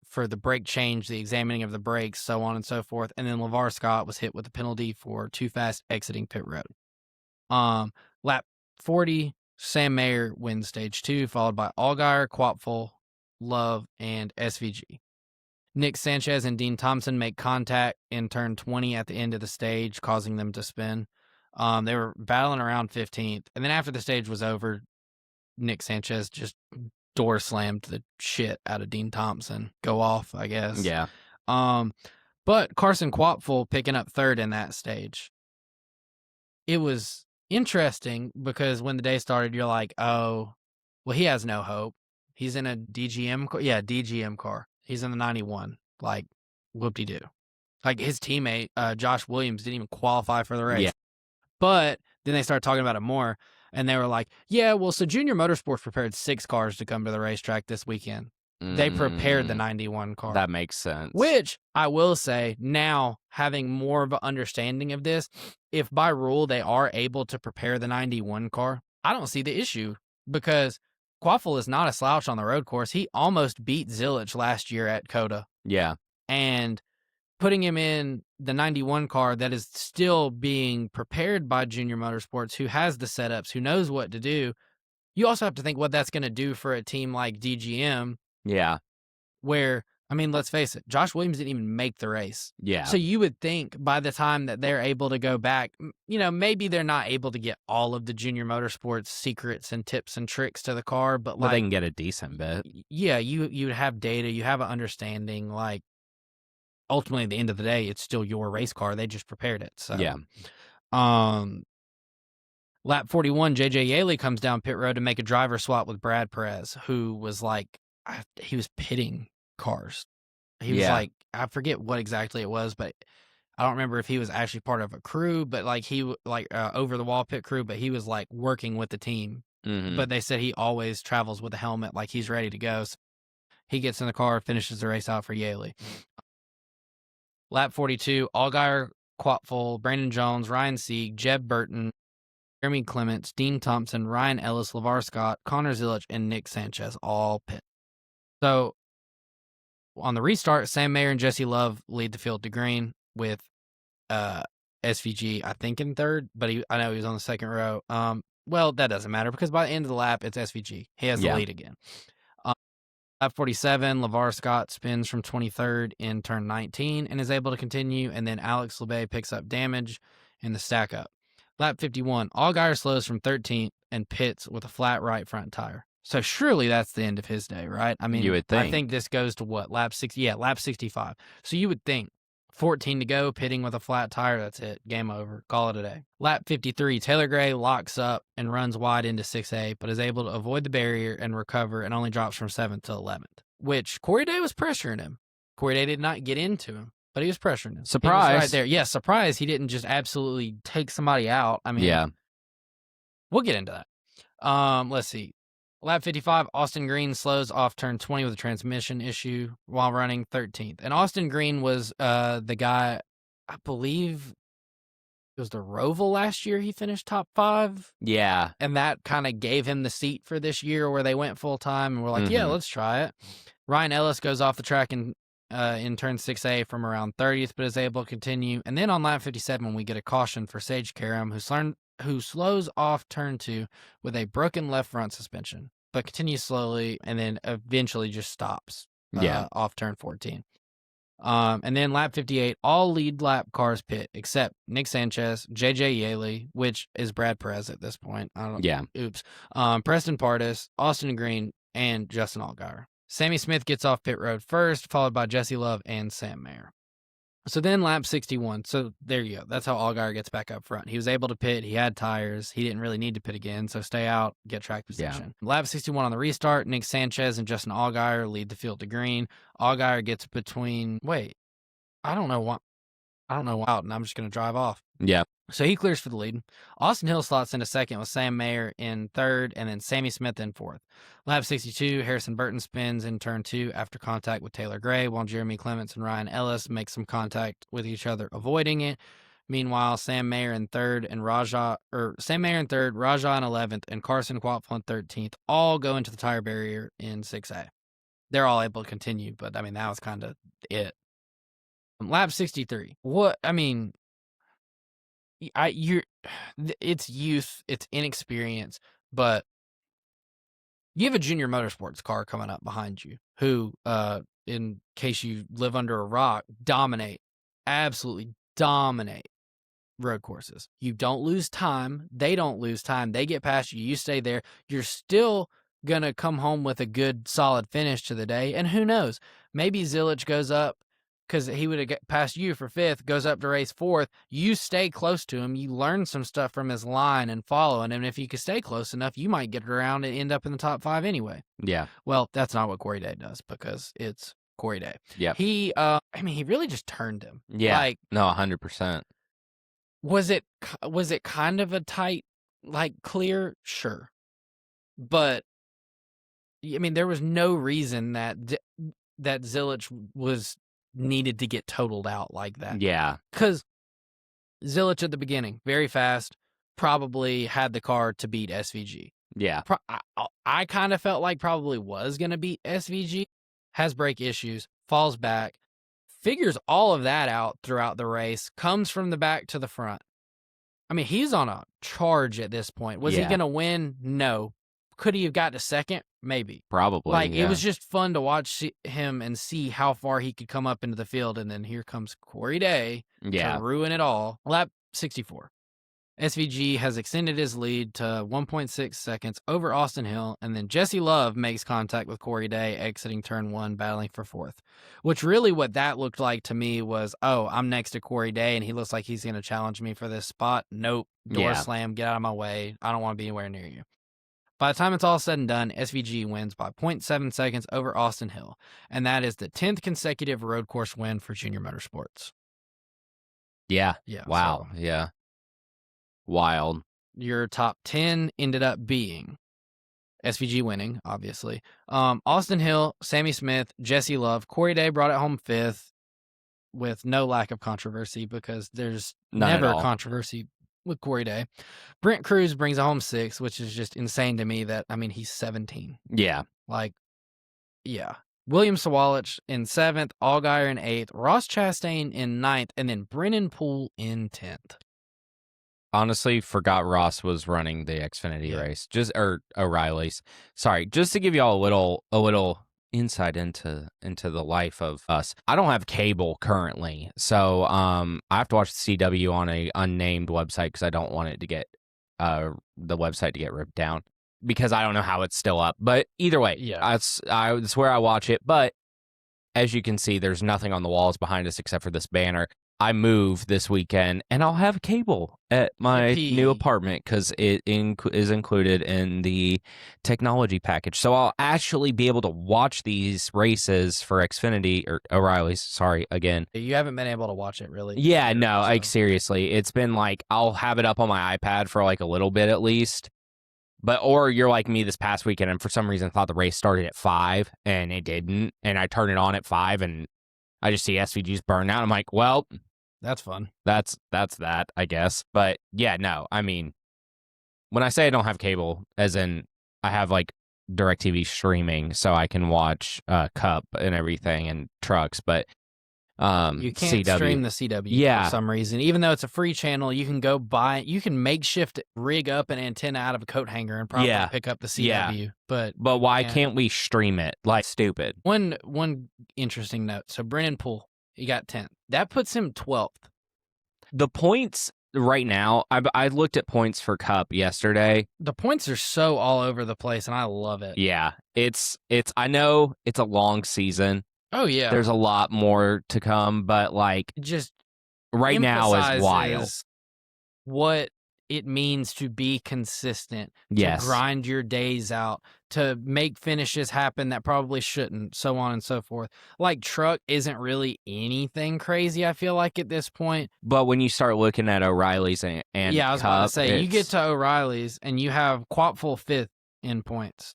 for the brake change, the examining of the brakes, so on and so forth. And then LeVar Scott was hit with a penalty for too fast exiting pit road. Lap 40, Sam Mayer wins stage 2, followed by Allgaier, Quapfel, Love, and SVG. Nick Sanchez and Dean Thompson make contact in turn 20 at the end of the stage, causing them to spin. They were battling around 15th. And then after the stage was over, Nick Sanchez just door slammed the shit out of Dean Thompson. Go off, I guess. Yeah. But Carson Quapfel picking up third in that stage. It was interesting because when the day started, you're like, oh, well, he has no hope. He's in a DGM car. Yeah, DGM car. He's in the 91. Like, whoop-de-doo. Like, his teammate, Josh Williams, didn't even qualify for the race. Yeah. But then they started talking about it more, and they were like, yeah, well, so Junior Motorsports prepared 6 cars to come to the racetrack this weekend. They prepared the 91 car. That makes sense. Which, I will say, now, having more of an understanding of this, if by rule they are able to prepare the 91 car, I don't see the issue because Quaffle is not a slouch on the road course. He almost beat Zillich last year at Cota. Yeah. And putting him in the 91 car that is still being prepared by Junior Motorsports, who has the setups, who knows what to do, you also have to think what that's going to do for a team like DGM. Yeah. Where, I mean, let's face it, Josh Williams didn't even make the race. Yeah. So you would think by the time that they're able to go back, maybe they're not able to get all of the Junior Motorsports secrets and tips and tricks to the car, but they can get a decent bit. Yeah, you have data, you have an understanding. Like, ultimately, at the end of the day, it's still your race car. They just prepared it. So yeah. Lap 41, JJ Yaley comes down pit road to make a driver swap with Brad Perez, who was like, he was pitting cars. He was like, I forget what exactly it was, but I don't remember if he was actually part of a crew, but like over the wall pit crew, but he was like working with the team. Mm-hmm. But they said he always travels with a helmet, like he's ready to go. So he gets in the car, finishes the race out for Yaley. Lap 42, Allgaier, Quapfel, Brandon Jones, Ryan Sieg, Jeb Burton, Jeremy Clements, Dean Thompson, Ryan Ellis, LeVar Scott, Connor Zillich, and Nick Sanchez all pit. So on the restart, Sam Mayer and Jesse Love lead the field to green with SVG, I think, in third, but I know he was on the second row. Well, that doesn't matter because by the end of the lap, it's SVG. He has the lead again. Lap 47, LeVar Scott spins from 23rd in turn 19 and is able to continue, and then Alex Lebay picks up damage in the stack up. Lap 51, Allgaier slows from 13th and pits with a flat right front tire. So surely that's the end of his day, right? I mean, you would think. I think this goes to what? Lap 60? Yeah, lap 65. So you would think 14 to go, pitting with a flat tire, that's it. Game over. Call it a day. Lap 53, Taylor Gray locks up and runs wide into 6A, but is able to avoid the barrier and recover and only drops from 7th to 11th, which Corey Day was pressuring him. Corey Day did not get into him, but he was pressuring him. Surprise. Right there. Yeah, surprise. He didn't just absolutely take somebody out. I mean, we'll get into that. Let's see. Lap 55, Austin Green slows off turn 20 with a transmission issue while running 13th. And Austin Green was the guy, I believe it was the Roval last year he finished top 5. Yeah. And that kind of gave him the seat for this year where they went full time and we're like, yeah, let's try it. Ryan Ellis goes off the track in turn 6A from around 30th, but is able to continue. And then on lap 57, we get a caution for Sage Karam, who slows off turn 2 with a broken left front suspension, but continues slowly and then eventually just stops. off turn 14. And then lap 58, all lead lap cars pit except Nick Sanchez, JJ Yaley, which is Brad Perez at this point. I don't. Yeah. Oops. Preston Pardis, Austin Green, and Justin Allgaier. Sammy Smith gets off pit road first, followed by Jesse Love and Sam Mayer. So then lap 61. So there you go. That's how Allgaier gets back up front. He was able to pit. He had tires. He didn't really need to pit again. So stay out, get track position. Yeah. Lap 61 on the restart, Nick Sanchez and Justin Allgaier lead the field to green. Allgaier gets between, I don't know why, and I'm just going to drive off. Yeah. So he clears for the lead. Austin Hill slots into second with Sam Mayer in third, and then Sammy Smith in fourth. Lap 62, Harrison Burton spins in turn 2 after contact with Taylor Gray, while Jeremy Clements and Ryan Ellis make some contact with each other, avoiding it. Meanwhile, Sam Mayer in third, Raja in 11th, and Carson Quapfel in 13th all go into the tire barrier in 6A. They're all able to continue, but I mean, that was kind of it. Lap 63. It's youth, it's inexperience, but you have a junior motorsports car coming up behind you who, in case you live under a rock, absolutely dominate road courses. You don't lose time. They don't lose time. They get past you. You stay there. You're still going to come home with a good, solid finish to the day. And who knows? Maybe Zilich goes up because he would have passed you for 5th, goes up to race 4th. You stay close to him. You learn some stuff from his line and following him. And if you can stay close enough, you might get around and end up in the top 5 anyway. Yeah. Well, that's not what Corey Day does because it's Corey Day. Yeah. He really just turned him. Yeah. No, 100%. Was it kind of a tight, clear? Sure. But, I mean, there was no reason that Zilich was needed to get totaled out like that. Yeah. Because Zilich at the beginning, very fast, probably had the car to beat SVG. Yeah. I kind of felt like probably was going to beat SVG, has brake issues, falls back, figures all of that out throughout the race, comes from the back to the front. I mean, he's on a charge at this point. Was he going to win? No. Could he have got to second? Maybe. Probably. It was just fun to watch him and see how far he could come up into the field. And then here comes Corey Day to ruin it all. Lap 64. SVG has extended his lead to 1.6 seconds over Austin Hill, and then Jesse Love makes contact with Corey Day exiting turn 1, battling for 4th. Which really what that looked like to me was, I'm next to Corey Day, and he looks like he's going to challenge me for this spot. Nope. Door slam. Get out of my way. I don't want to be anywhere near you. By the time it's all said and done, SVG wins by 0.7 seconds over Austin Hill, and that is the 10th consecutive road course win for Junior Motorsports. Yeah. Wow. So, yeah. Wild. Your top 10 ended up being SVG winning, obviously. Austin Hill, Sammy Smith, Jesse Love. Corey Day brought it home 5th with no lack of controversy because there's never controversy with Corey Day. Brent Cruz brings it home 6th, which is just insane to me that, he's 17. Yeah. William Sawalich in 7th, Allgaier in 8th, Ross Chastain in 9th, and then Brennan Poole in 10th. Honestly, forgot Ross was running the Xfinity race. O'Reilly's. Sorry, just to give y'all a little insight into the life of us. I don't have cable currently, so I have to watch the CW on a unnamed website because I don't want it to get the website to get ripped down because I don't know how it's still up. But either way, that's where I watch it. But as you can see, there's nothing on the walls behind us except for this banner. I move this weekend, and I'll have cable at my new apartment because it is included in the technology package. So I'll actually be able to watch these races for Xfinity or O'Reilly's. Sorry, again. You haven't been able to watch it, really? Yeah, no, seriously. It's been I'll have it up on my iPad for a little bit at least. Or you're like me this past weekend, and for some reason thought the race started at 5, and it didn't. And I turned it on at 5, and I just see SVG's burn out. I'm like, well, that's fun. That's that, I guess. But yeah, no, when I say I don't have cable, as in I have DirecTV streaming so I can watch Cup and everything and trucks. But You can't CW. stream the CW Yeah. for some reason. Even though it's a free channel, you can go buy you can makeshift rig up an antenna out of a coat hanger and probably pick up the CW. But why can't we stream it? Like, stupid. One interesting note. So Brennan Poole, he got 10th. That puts him 12th. The points right now, I looked at points for Cup yesterday. The points are so all over the place, and I love it. Yeah, it's. I know it's a long season. Oh yeah, there's a lot more to come, but like just right now is wild. What it means to be consistent, to grind your days out, to make finishes happen that probably shouldn't, so on and so forth. Like truck isn't really anything crazy, I feel like, at this point. But when you start looking at O'Reilly's and yeah, I was about to say, you get to O'Reilly's and you have Quapful 5th in points.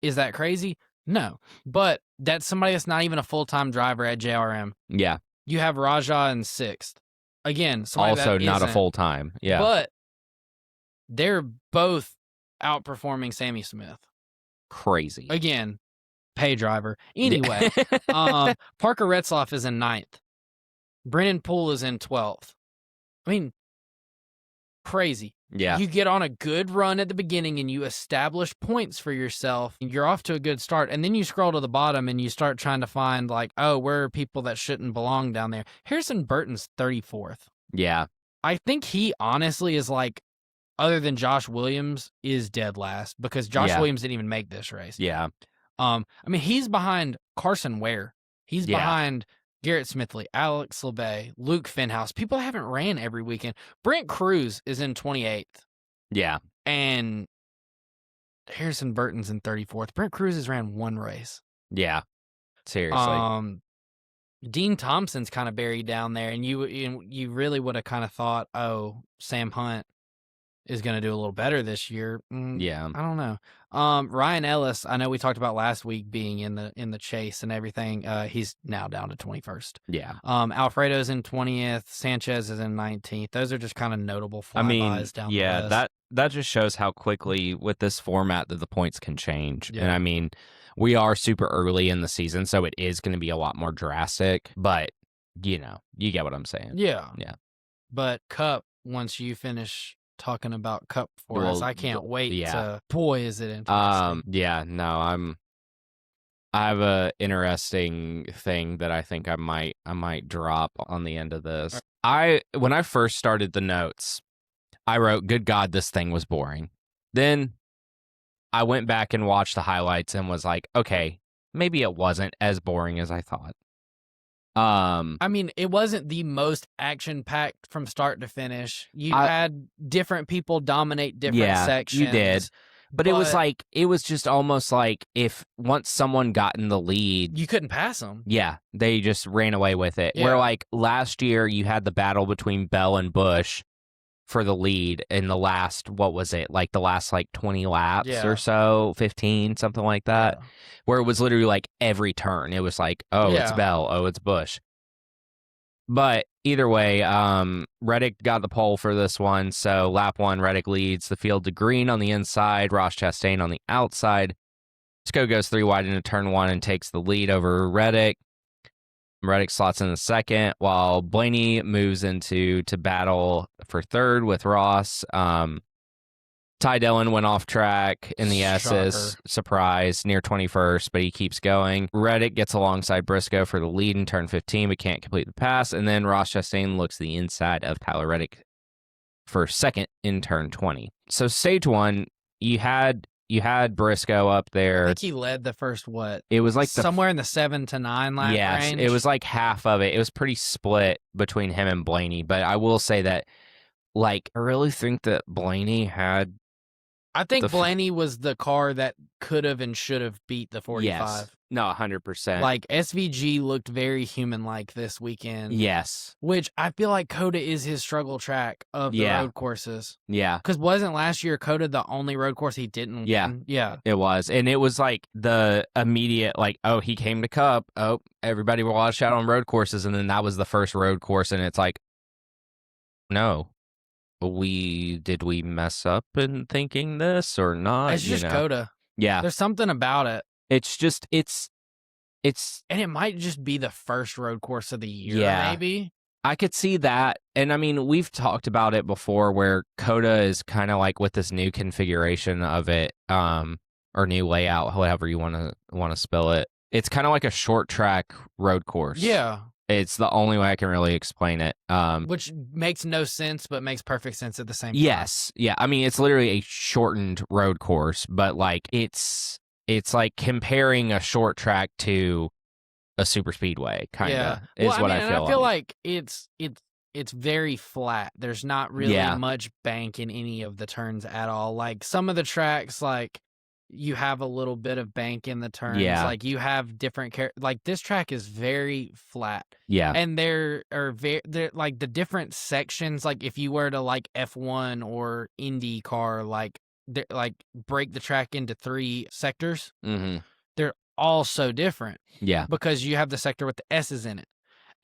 Is that crazy? No, but that's somebody that's not even a full-time driver at JRM. Yeah. You have Raja in 6th. Again, also not a full-time. Yeah. But they're both outperforming Sammy Smith. Crazy. Again, pay driver. Anyway, Parker Retzloff is in 9th. Brennan Poole is in 12th. I mean, crazy. Yeah. You get on a good run at the beginning and you establish points for yourself. You're off to a good start. And then you scroll to the bottom and you start trying to find, like, oh, where are people that shouldn't belong down there? Harrison Burton's 34th. Yeah. I think he honestly is like, other than Josh Williams, is dead last because Josh Williams didn't even make this race. Yeah. I mean, he's behind Carson Ware. He's behind Garrett Smithley, Alex LeBay, Luke Fenhouse, people that haven't ran every weekend. Brent Cruz is in 28th. Yeah. And Harrison Burton's in 34th. Brent Cruz has ran one race. Yeah. Seriously. Dean Thompson's kind of buried down there, and you really would have kind of thought, oh, Sam Hunt is going to do a little better this year. Yeah. I don't know. Ryan Ellis, I know we talked about last week being in the chase and everything. He's now down to 21st. Yeah. Alfredo's in 20th. Sanchez is in 19th. Those are just kind of notable flybys down the list. that just shows how quickly with this format that the points can change. Yeah. And I mean, we are super early in the season, so it is going to be a lot more drastic, but you get what I'm saying. Yeah. Yeah. But Cup, once you finish talking about Cup for us, I can't wait to, boy, is it interesting. I have a interesting thing that I think I might drop on the end of this. When I first started the notes, I wrote, good God, this thing was boring. Then I went back and watched the highlights and was like, okay, maybe it wasn't as boring as I thought. I mean, it wasn't the most action-packed from start to finish. You had different people dominate different sections. You did. But it was just almost like if once someone got in the lead, you couldn't pass them. Yeah, they just ran away with it. Yeah. Where like last year you had the battle between Bell and Busch for the lead in the last, what was it? Like the last 20 laps or so, 15, something like that. Yeah. Where it was literally like every turn. It was like, oh, it's Bell. Oh, it's Busch. But either way, Reddick got the pole for this one. So lap 1, Reddick leads the field to Green on the inside, Ross Chastain on the outside. Sco goes 3 wide into turn 1 and takes the lead over Reddick. Reddick slots in the second, while Blaney moves into battle for third with Ross. Ty Dillon went off track in the S's. Surprise, near 21st, but he keeps going. Reddick gets alongside Briscoe for the lead in turn 15, but can't complete the pass. And then Ross Chastain looks the inside of Tyler Reddick for second in turn 20. So stage 1, you had Briscoe up there. I think he led the first, what? It was like somewhere in the 7 to 9 lap range. It was like half of it. It was pretty split between him and Blaney. But I will say that, I really think that Blaney had... I think Blaney was the car that could have and should have beat the 45. Yes. No, 100%. SVG looked very human-like this weekend. Yes. Which I feel like Cota is his struggle track of the road courses. Yeah. Because wasn't last year Cota the only road course he didn't win? Yeah. It was. And it was the immediate, oh, he came to Cup. Oh, everybody watch out on road courses. And then that was the first road course. And it's like, no. Did we mess up in thinking this or not? It's just Cota. Yeah. There's something about it. It's just, And it might just be the first road course of the year, Yeah. maybe. I could see that. And I mean, we've talked about it before where Cota is kind of like with this new configuration of it, or new layout, however you want to spell it. It's kind of like a short track road course. Yeah. It's the only way I can really explain it. Which makes no sense, but makes perfect sense at the same time. Yes. Yeah. I mean, it's literally a shortened road course, but like it's like comparing a short track to a super speedway, kind of, is what I feel. I feel like it's very flat. There's not really much bank in any of the turns at all. Like some of the tracks, like you have a little bit of bank in the turns. Yeah. Like you have different like this track is very flat. Yeah. And they're like the different sections. Like if you were to like F1 or IndyCar, like break the track into 3 sectors. Mm-hmm. They're all so different. Yeah. Because you have the sector with the S's in it.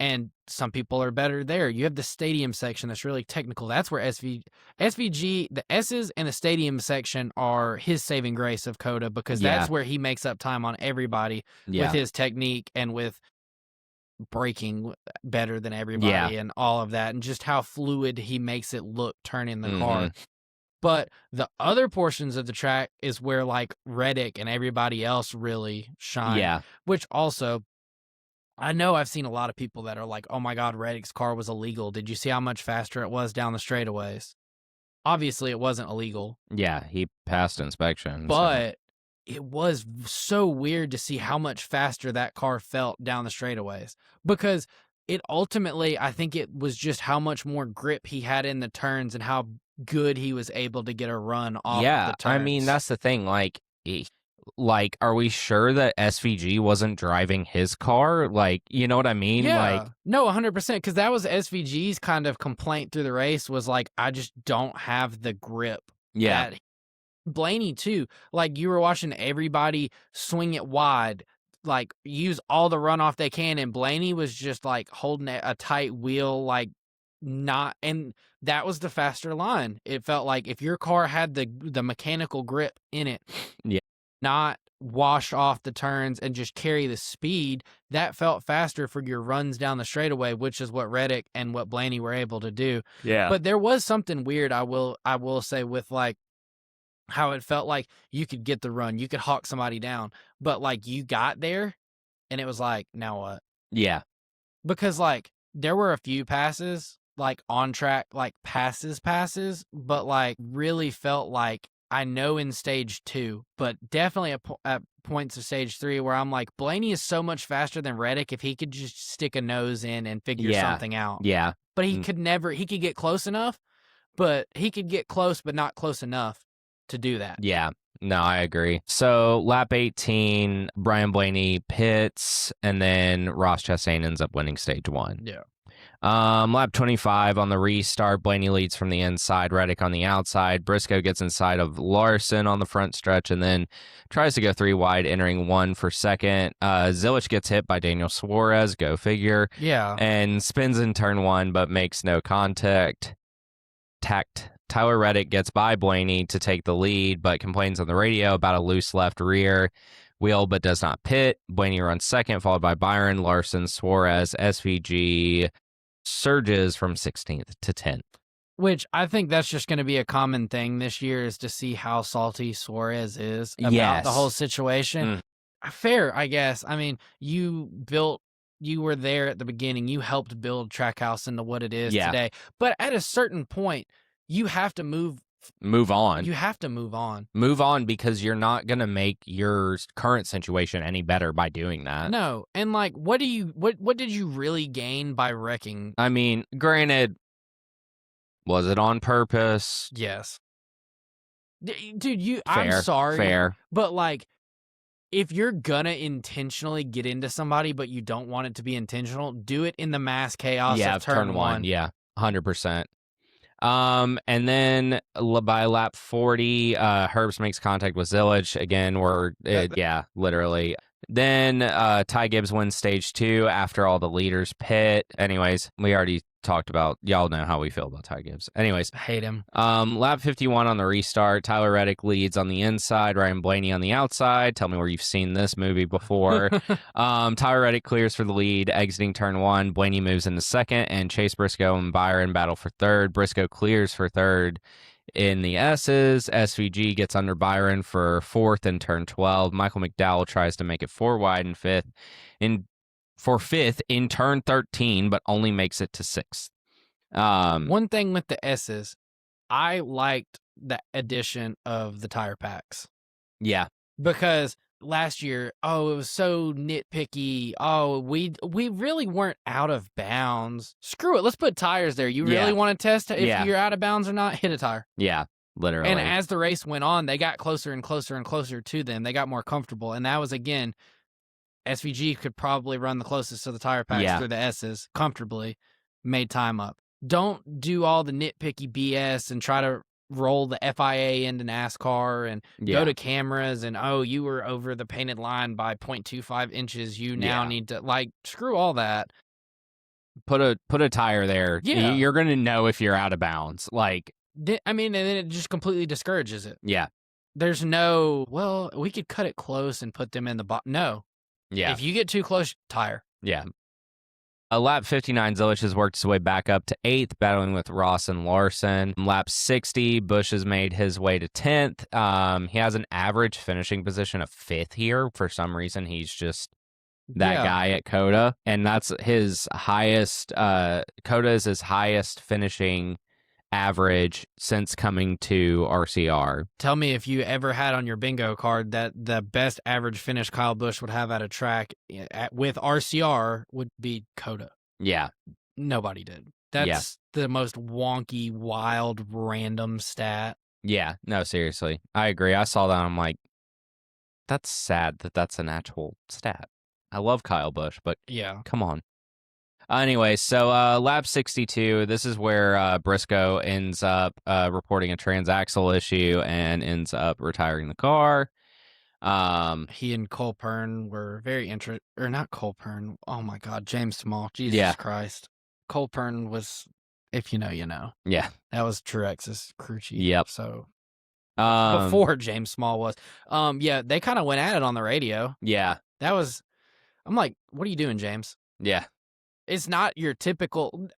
And some people are better there. You have the stadium section that's really technical. That's where SVG, the S's and the stadium section are his saving grace of Cota, because that's where he makes up time on everybody with his technique and with braking better than everybody and all of that, and just how fluid he makes it look turning the car. But the other portions of the track is where like Reddick and everybody else really shine. Yeah. Which also, I know I've seen a lot of people that are like, oh my God, Reddick's car was illegal. Did you see how much faster it was down the straightaways? Obviously, it wasn't illegal. Yeah, he passed inspection. But it was so weird to see how much faster that car felt down the straightaways. Because it ultimately, I think it was just how much more grip he had in the turns and how good he was able to get a run off the turns. I mean, that's the thing. Like, are we sure that SVG wasn't driving his car? Like, you know what I mean? Yeah. Like, no, 100%. Because that was SVG's kind of complaint through the race, was like, I just don't have the grip. Yeah. Blaney, too. Like, you were watching everybody swing it wide, like, use all the runoff they can. And Blaney was just, like, holding a tight wheel, like, not. And that was the faster line. It felt like if your car had the mechanical grip in it. Yeah. Not wash off the turns and just carry the speed, that felt faster for your runs down the straightaway, which is what Reddick and what Blaney were able to do. Yeah. But there was something weird, I will say, with like how it felt like you could get the run, you could hawk somebody down, but like you got there and it was like, now what? Yeah. Because like there were a few passes, like on track, like passes, but like really felt like, I know in stage 2, but definitely at points of stage 3 where I'm like, Blaney is so much faster than Reddick if he could just stick a nose in and figure something out. Yeah. But he could never, he could get close enough, but not close enough to do that. Yeah. No, I agree. So lap 18, Brian Blaney pits, and then Ross Chastain ends up winning stage 1. Yeah. Lap 25 on the restart, Blaney leads from the inside, Reddick on the outside. Briscoe gets inside of Larson on the front stretch and then tries to go 3 wide, entering 1 for second. Zilich gets hit by Daniel Suarez, go figure. Yeah. And spins in turn 1, but makes no contact. Tyler Reddick gets by Blaney to take the lead, but complains on the radio about a loose left rear wheel, but does not pit. Blaney runs second, followed by Byron, Larson, Suarez, SVG surges from 16th to 10th. Which I think that's just going to be a common thing this year, is to see how salty Suarez is about the whole situation. Fair, I guess. I mean, you were there at the beginning. You helped build Trackhouse into what it is today. But at a certain point, you have to move on. You have to move on. Move on, because you're not going to make your current situation any better by doing that. No. And like, what did you really gain by wrecking? I mean, granted, was it on purpose? Yes. Dude, I'm sorry. Fair. But like, if you're gonna intentionally get into somebody, but you don't want it to be intentional, do it in the mass chaos of turn 1. Yeah, 100%. And then by lap 40, Herbst makes contact with Zilich again. Literally. Then Ty Gibbs wins stage 2 after all the leaders pit. Anyways, we already talked about. Y'all know how we feel about Ty Gibbs. Anyways, I hate him. lap 51 on the restart. Tyler Reddick leads on the inside. Ryan Blaney on the outside. Tell me where you've seen this movie before. Tyler Reddick clears for the lead, exiting turn 1. Blaney moves into second, and Chase Briscoe and Byron battle for third. Briscoe clears for third in the S's. SVG gets under Byron for fourth in turn 12. Michael McDowell tries to make it 4 wide and fifth in turn 13, but only makes it to sixth. One thing with the S's, I liked the addition of the tire packs. Yeah. Because last year, it was so nitpicky. We really weren't out of bounds. Screw it, let's put tires there. You really want to test if you're out of bounds or not? Hit a tire. Yeah, literally. And as the race went on, they got closer and closer and closer to them. They got more comfortable. And that was, again, SVG could probably run the closest to the tire packs through the S's comfortably, made time up. Don't do all the nitpicky BS and try to roll the FIA into NASCAR and go to cameras and, you were over the painted line by 0.25 inches. You now need to, screw all that. Put a tire there. Yeah. You're going to know if you're out of bounds. And then it just completely discourages it. Yeah. There's no, we could cut it close and put them in the bottom. No. Yeah. If you get too close, tire. Yeah. Lap 59, Zilich has worked his way back up to 8th, battling with Ross and Larson. Lap 60, Busch has made his way to 10th. He has an average finishing position of 5th here. For some reason, he's just that guy at Cota. And that's his highest, Cota is his highest finishing average since coming to RCR. Tell me if you ever had on your bingo card that the best average finish Kyle Busch would have at a track with RCR would be Cota. Yeah. Nobody did. That's the most wonky, wild, random stat. Yeah. No, seriously. I agree. I saw that. I'm like, that's sad that that's an actual stat. I love Kyle Busch, but come on. Anyway, so lap 62, this is where Briscoe ends up reporting a transaxle issue and ends up retiring the car. He and Cole Pern were very or not Cole Pern. Oh my God, James Small. Jesus Christ. Cole Pern was, if you know, you know. Yeah. That was Truex's crew chief. Yep. So before James Small was. They kind of went at it on the radio. Yeah. I'm like, what are you doing, James? Yeah. It's not your typical,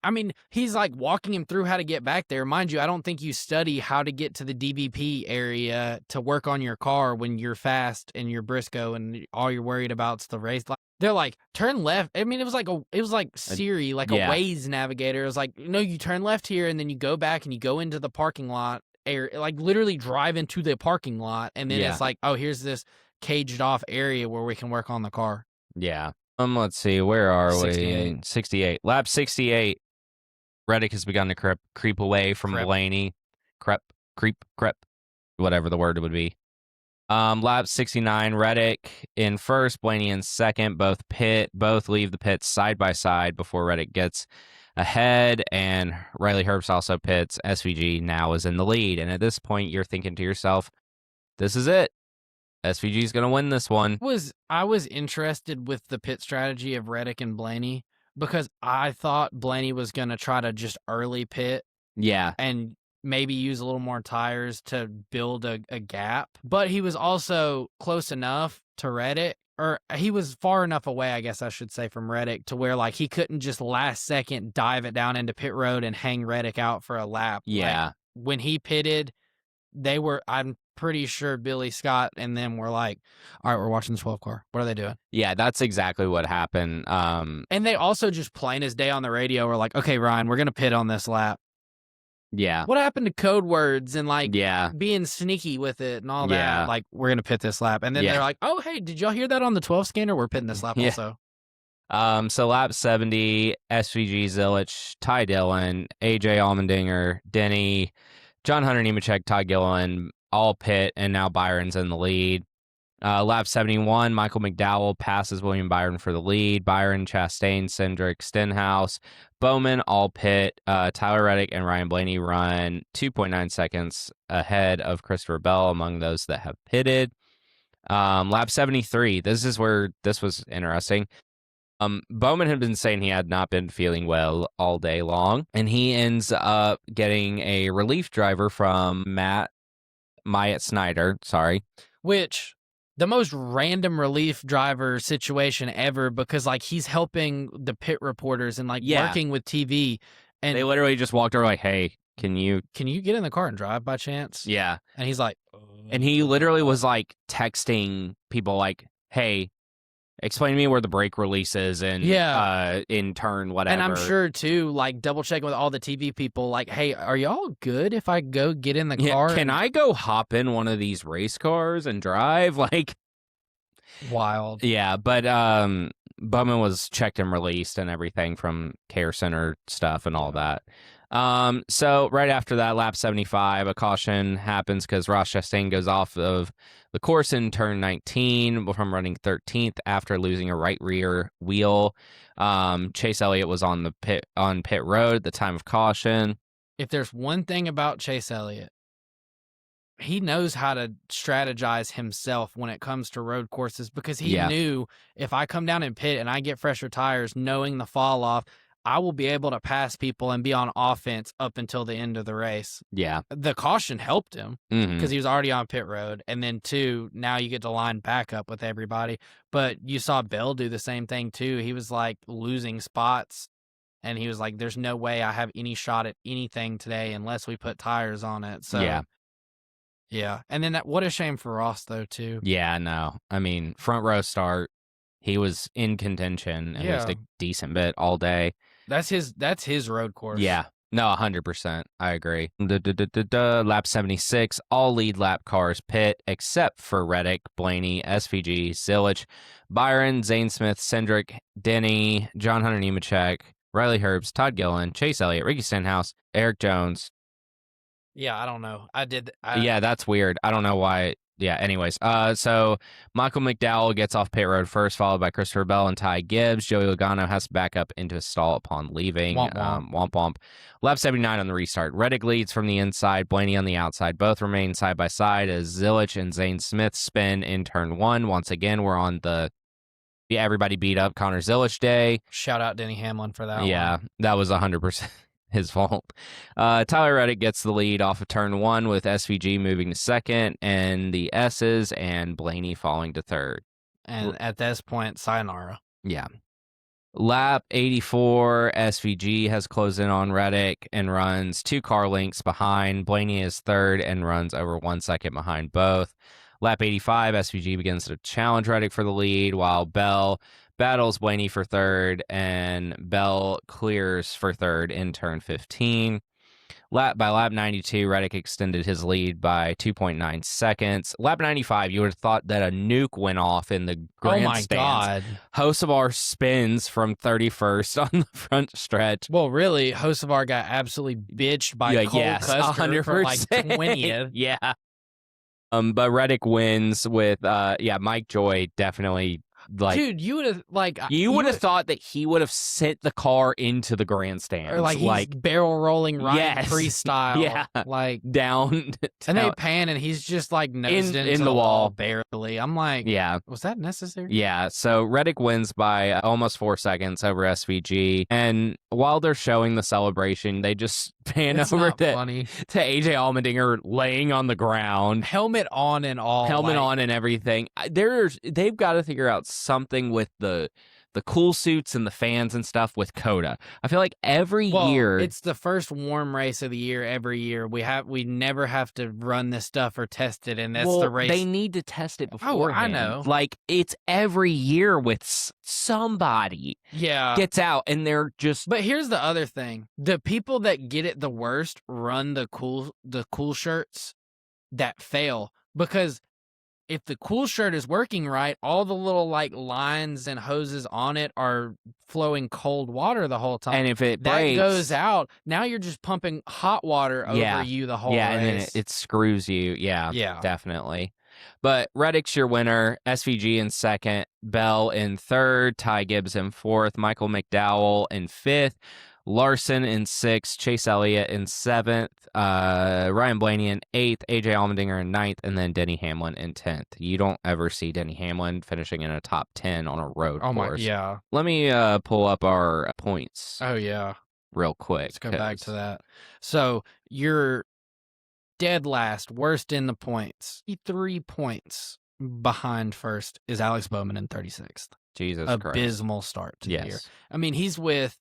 he's like walking him through how to get back there. Mind you, I don't think you study how to get to the DBP area to work on your car when you're fast and you're Briscoe and all you're worried about is the race. They're like, turn left. It was like Siri, like a Waze navigator. It was like, no, you turn left here and then you go back and you go into the parking lot, literally drive into the parking lot. And then it's like, here's this caged off area where we can work on the car. Yeah. Let's see, where are 68. we? 68. Lap 68. Reddick has begun to creep away from Blaney. Creep, whatever the word would be. Lap 69, Reddick in first, Blaney in second. Both leave the pits side by side before Reddick gets ahead, and Riley Herbst also pits. SVG now is in the lead, and at this point, you're thinking to yourself, this is it. SVG's going to win this one. I was interested with the pit strategy of Reddick and Blaney because I thought Blaney was going to try to just early pit. Yeah. And maybe use a little more tires to build a gap. But he was also close enough to Reddick, or he was far enough away, I guess I should say, from Reddick to where he couldn't just last second dive it down into pit road and hang Reddick out for a lap. Yeah. When he pitted, I'm pretty sure Billy Scott and them were like, all right, we're watching the 12 car. What are they doing? Yeah, that's exactly what happened. And they also just plain as day on the radio were like, okay, Ryan, we're going to pit on this lap. Yeah. What happened to code words and being sneaky with it and all that? We're going to pit this lap. And then they're like, oh, hey, did y'all hear that on the 12 scanner? We're pitting this lap also. So lap 70, SVG, Zilich, Ty Dillon, AJ Allmendinger, Denny, John Hunter Nemechek, Todd Gilliland, all pit, and now Byron's in the lead. Lap 71, Michael McDowell passes William Byron for the lead. Byron, Chastain, Cindric, Stenhouse, Bowman, all pit. Tyler Reddick and Ryan Blaney run 2.9 seconds ahead of Christopher Bell among those that have pitted. Lap 73, this is where this was interesting. Bowman had been saying he had not been feeling well all day long, and he ends up getting a relief driver from Myatt Snyder. Sorry. Which, the most random relief driver situation ever, because like he's helping the pit reporters and like Yeah. working with TV, and They literally just walked over like, "Hey, can you get in the car and drive by chance?" Yeah. And he's like, And he literally was like texting people like, "Hey, explain to me where the brake release is and in turn whatever." And I'm sure too, like double checking with all the TV people, like, "Hey, are y'all good if I go get in the car? Can I go hop in one of these race cars and drive?" Like, wild. yeah, but Bowman was checked and released and everything from care center stuff and all that. So right after that, lap 75, a caution happens because Ross Chastain goes off of the course in turn 19 from running 13th after losing a right rear wheel. Chase Elliott was on pit road at the time of caution. If there's one thing about Chase Elliott, he knows how to strategize himself when it comes to road courses, because he knew, if I come down in pit and I get fresher tires, knowing the fall off, I will be able to pass people and be on offense up until the end of the race. Yeah. The caution helped him because he was already on pit road. And then 2, now you get to line back up with everybody. But you saw Bell do the same thing too. He was like losing spots, and he was like, there's no way I have any shot at anything today unless we put tires on it. So yeah. And then what a shame for Ross though too. Yeah, no. I mean, front row start, he was in contention at least a decent bit all day. That's his road course. Yeah. No, 100%. I agree. Lap 76, all lead lap cars pit except for Reddick, Blaney, SVG, Zilich, Byron, Zane Smith, Cindric, Denny, John Hunter Nemechek, Riley Herbst, Todd Gillen, Chase Elliott, Ricky Stenhouse, Eric Jones. Yeah, I don't know. Yeah, that's weird. I don't know why. Yeah, anyways. So Michael McDowell gets off pit road first, followed by Christopher Bell and Ty Gibbs. Joey Logano has to back up into a stall upon leaving. Womp womp. Womp womp. Lap 79 on the restart. Reddick leads from the inside, Blaney on the outside. Both remain side by side as Zilich and Zane Smith spin in turn 1. Once again, we're on the everybody beat up Connor Zilich day. Shout out Denny Hamlin for that one. Yeah, that was 100%. His fault. Tyler Reddick gets the lead off of turn 1 with SVG moving to second and the S's and Blaney falling to third. And at this point, sayonara. Yeah. Lap 84, SVG has closed in on Reddick and runs 2 car lengths behind. Blaney is third and runs over 1 second behind both. Lap 85, SVG begins to challenge Reddick for the lead while Bell battles Blaney for third, and Bell clears for third in turn 15. By lap 92, Reddick extended his lead by 2.9 seconds. Lap 95, you would have thought that a nuke went off in the grandstands. Oh my God. Hocevar spins from 31st on the front stretch. Well, really, Hocevar got absolutely bitched by Cole Custer for like 20th. Yeah. But Reddick wins with Mike Joy definitely. Like, dude, you would have thought that he would have sent the car into the grandstand, or like he's barrel rolling Ryan freestyle, yeah, like down, and they pan and he's just like nosed into the wall barely. I'm like, yeah, was that necessary? Yeah, so Reddick wins by almost 4 seconds over SVG, and while they're showing the celebration, they just pan over to AJ Allmendinger laying on the ground, helmet on and all, on and everything. They've got to figure out something with the cool suits and the fans and stuff with Cota. I feel like every year it's the first warm race of the year. Every year we never have to run this stuff or test it, and that's the race. They need to test it before. I know. Like, it's every year with somebody gets out and they're just. But here's the other thing: the people that get it the worst run the cool shirts that fail, because if the cool shirt is working right, all the little like lines and hoses on it are flowing cold water the whole time. And if it breaks, goes out, now you're just pumping hot water over you the whole race. And then it screws you. Yeah, definitely. But Reddick's your winner. SVG in second, Bell in third, Ty Gibbs in fourth, Michael McDowell in fifth. Larson in 6th, Chase Elliott in 7th, Ryan Blaney in 8th, AJ Allmendinger in 9th, and then Denny Hamlin in 10th. You don't ever see Denny Hamlin finishing in a top 10 on a road course. Yeah. Let me pull up our points. Oh, yeah. Real quick. Let's go back to that. So you're dead last, worst in the points. 3 points behind first is Alex Bowman in 36th. Jesus Christ. Abysmal start to the year. I mean, he's with,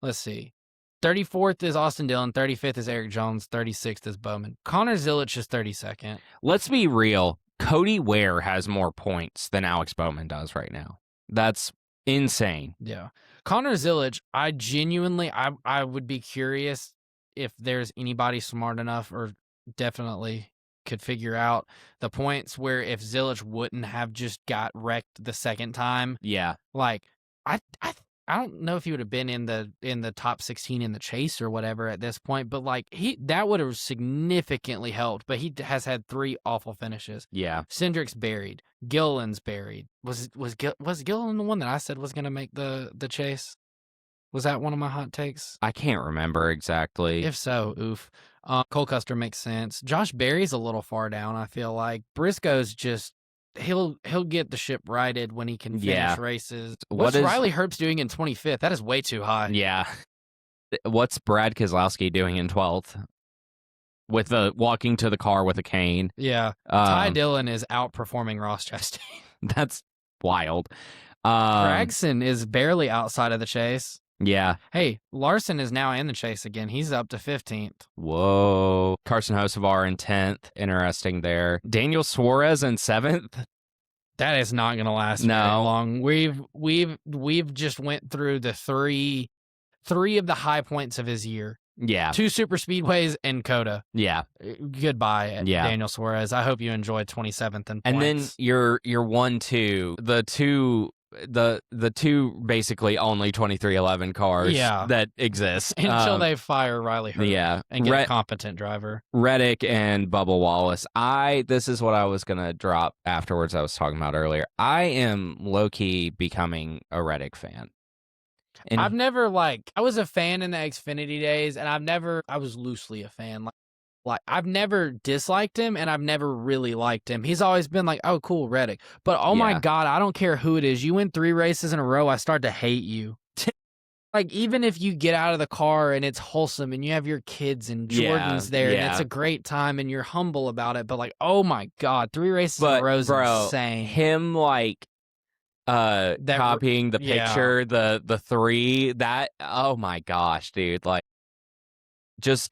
let's see, 34th is Austin Dillon, 35th is Eric Jones, 36th is Bowman. Connor Zilisch is 32nd. Let's be real. Cody Ware has more points than Alex Bowman does right now. That's insane. Yeah. Connor Zilisch, I genuinely, I would be curious if there's anybody smart enough or definitely could figure out the points where if Zilisch wouldn't have just got wrecked the second time. Yeah. Like, I don't know if he would have been in the top 16 in the chase or whatever at this point, but like that would have significantly helped. But he has had 3 awful finishes. Yeah. Cindric's buried. Gilliland's buried. Was Gilliland the one that I said was going to make the chase? Was that one of my hot takes? I can't remember exactly. If so, oof. Cole Custer makes sense. Josh Berry's a little far down, I feel like. Briscoe's just he'll get the ship righted when he can finish races. What's Riley Herbst doing in 25th? That is way too high. Yeah. What's Brad Keselowski doing in 12th? With the walking to the car with a cane. Yeah. Ty Dillon is outperforming Ross Chastain. That's wild. Gregson is barely outside of the chase. Yeah. Hey, Larson is now in the chase again. He's up to 15th. Whoa. Carson Hocevar in 10th. Interesting there. Daniel Suarez in 7th. That is not going to last very long. We've just went through the three of the high points of his year. Yeah. 2 super speedways and Cota. Yeah. Goodbye, Daniel Suarez. I hope you enjoyed 27th in points. And then your 1-2, the two basically only 2311 cars that exist until they fire Riley Herbst and get a competent driver. Reddick and Bubba Wallace. This is what I was gonna drop afterwards. I was talking about earlier. I am low key becoming a Reddick fan. And I've never I was a fan in the Xfinity days, and I was loosely a fan. Like I've never disliked him, and I've never really liked him. He's always been like, oh, cool, Reddick. But oh my God, I don't care who it is. You win 3 races in a row, I start to hate you. Like even if you get out of the car and it's wholesome and you have your kids and Jordan's there and it's a great time and you're humble about it, but like, oh my God, 3 races in a row is insane. Him copying the picture, the 3, that, oh my gosh, dude, like just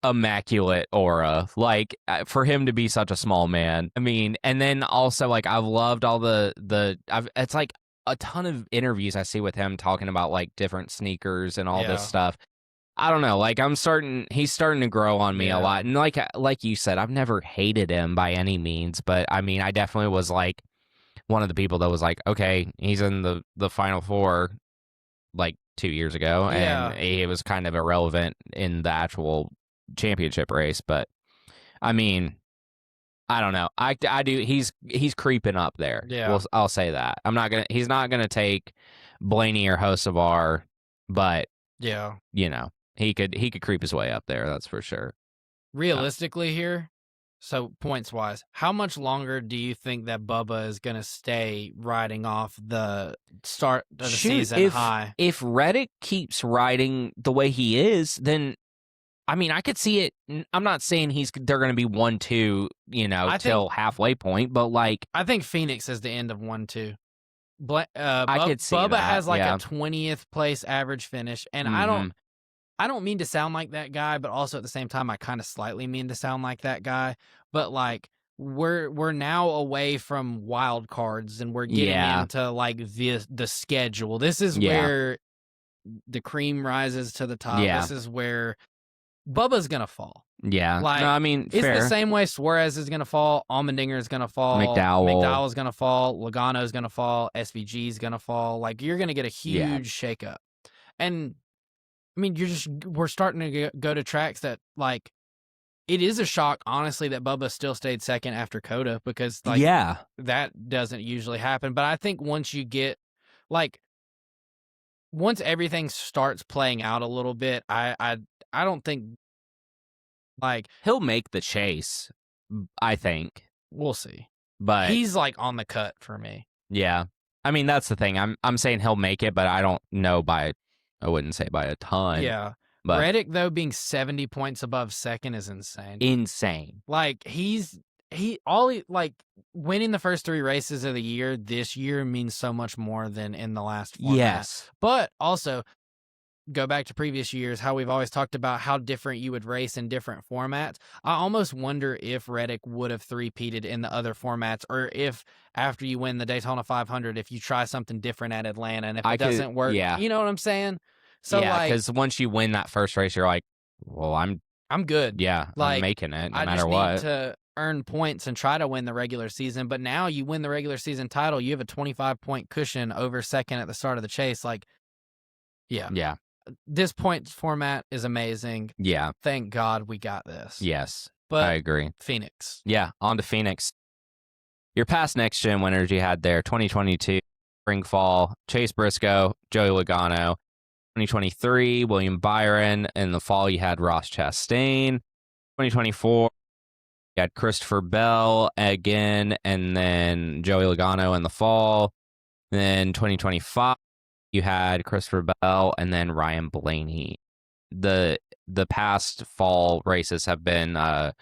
immaculate aura, like for him to be such a small man. I mean, and then also like I've loved all it's like a ton of interviews I see with him talking about like different sneakers and all this stuff. I don't know, like he's starting to grow on me a lot. And like you said, I've never hated him by any means, but I mean, I definitely was like one of the people that was like, okay, he's in the Final 4 like 2 years ago, and he was kind of irrelevant in the actual championship race. But I mean, I don't know. I do. He's creeping up there. Yeah, I'll say that. He's not gonna take Blaney or Hocevar, but you know, he could creep his way up there. That's for sure. Realistically, here. So points wise, how much longer do you think that Bubba is going to stay riding off the start of the season high? If Reddick keeps riding the way he is, then I mean, I could see it. I'm not saying they're going to be 1-2, till halfway point, but like I think Phoenix is the end of 1-2. I could see Bubba that, has like a 20th place average finish, and I don't mean to sound like that guy, but also at the same time, I kind of slightly mean to sound like that guy. But like, we're now away from wild cards, and we're getting into like the schedule. This is where the cream rises to the top. This is where Bubba's gonna fall. Yeah, like no, I mean, it's the same way Suarez is gonna fall, Allmendinger is gonna fall, McDowell is gonna fall, Logano is gonna fall, SVG is gonna fall. Like you're gonna get a huge shakeup, and I mean, we're starting to go to tracks that, like, it is a shock, honestly, that Bubba still stayed second after Cota because, like, that doesn't usually happen. But I think once you get, like, once everything starts playing out a little bit, I don't think, like, He'll make the chase, I think. we'll see. But He's, like, on the cut for me. yeah. I mean, that's the thing. I'm saying he'll make it, but I don't know I wouldn't say by a ton. Yeah. But Reddick, though, being 70 points above second is insane. insane. Like, like, winning the first 3 races of the year this year means so much more than in the last format. Yes. But also, go back to previous years, how we've always talked about how different you would race in different formats. I almost wonder if Reddick would have three-peated in the other formats, or if after you win the Daytona 500, if you try something different at Atlanta, and if it doesn't work, yeah. you know what I'm saying? So, yeah, like, because once you win that first race, you're like, well, I'm good. I'm Like, making it no I matter just what. need to earn points and try to win the regular season. But now you win the regular season title, you have a 25-point cushion over second at the start of the chase. Like, yeah. Yeah. This points format is amazing. Yeah. Thank God we got this. Yes. But I agree. Phoenix. Yeah. On to Phoenix. Your past next gen winners you had there 2022, spring fall, Chase Briscoe, Joey Logano. 2023, William Byron. In the fall, you had Ross Chastain. 2024, you had Christopher Bell again, and then Joey Logano in the fall. Then 2025, you had Christopher Bell and then Ryan Blaney. The past fall races have been the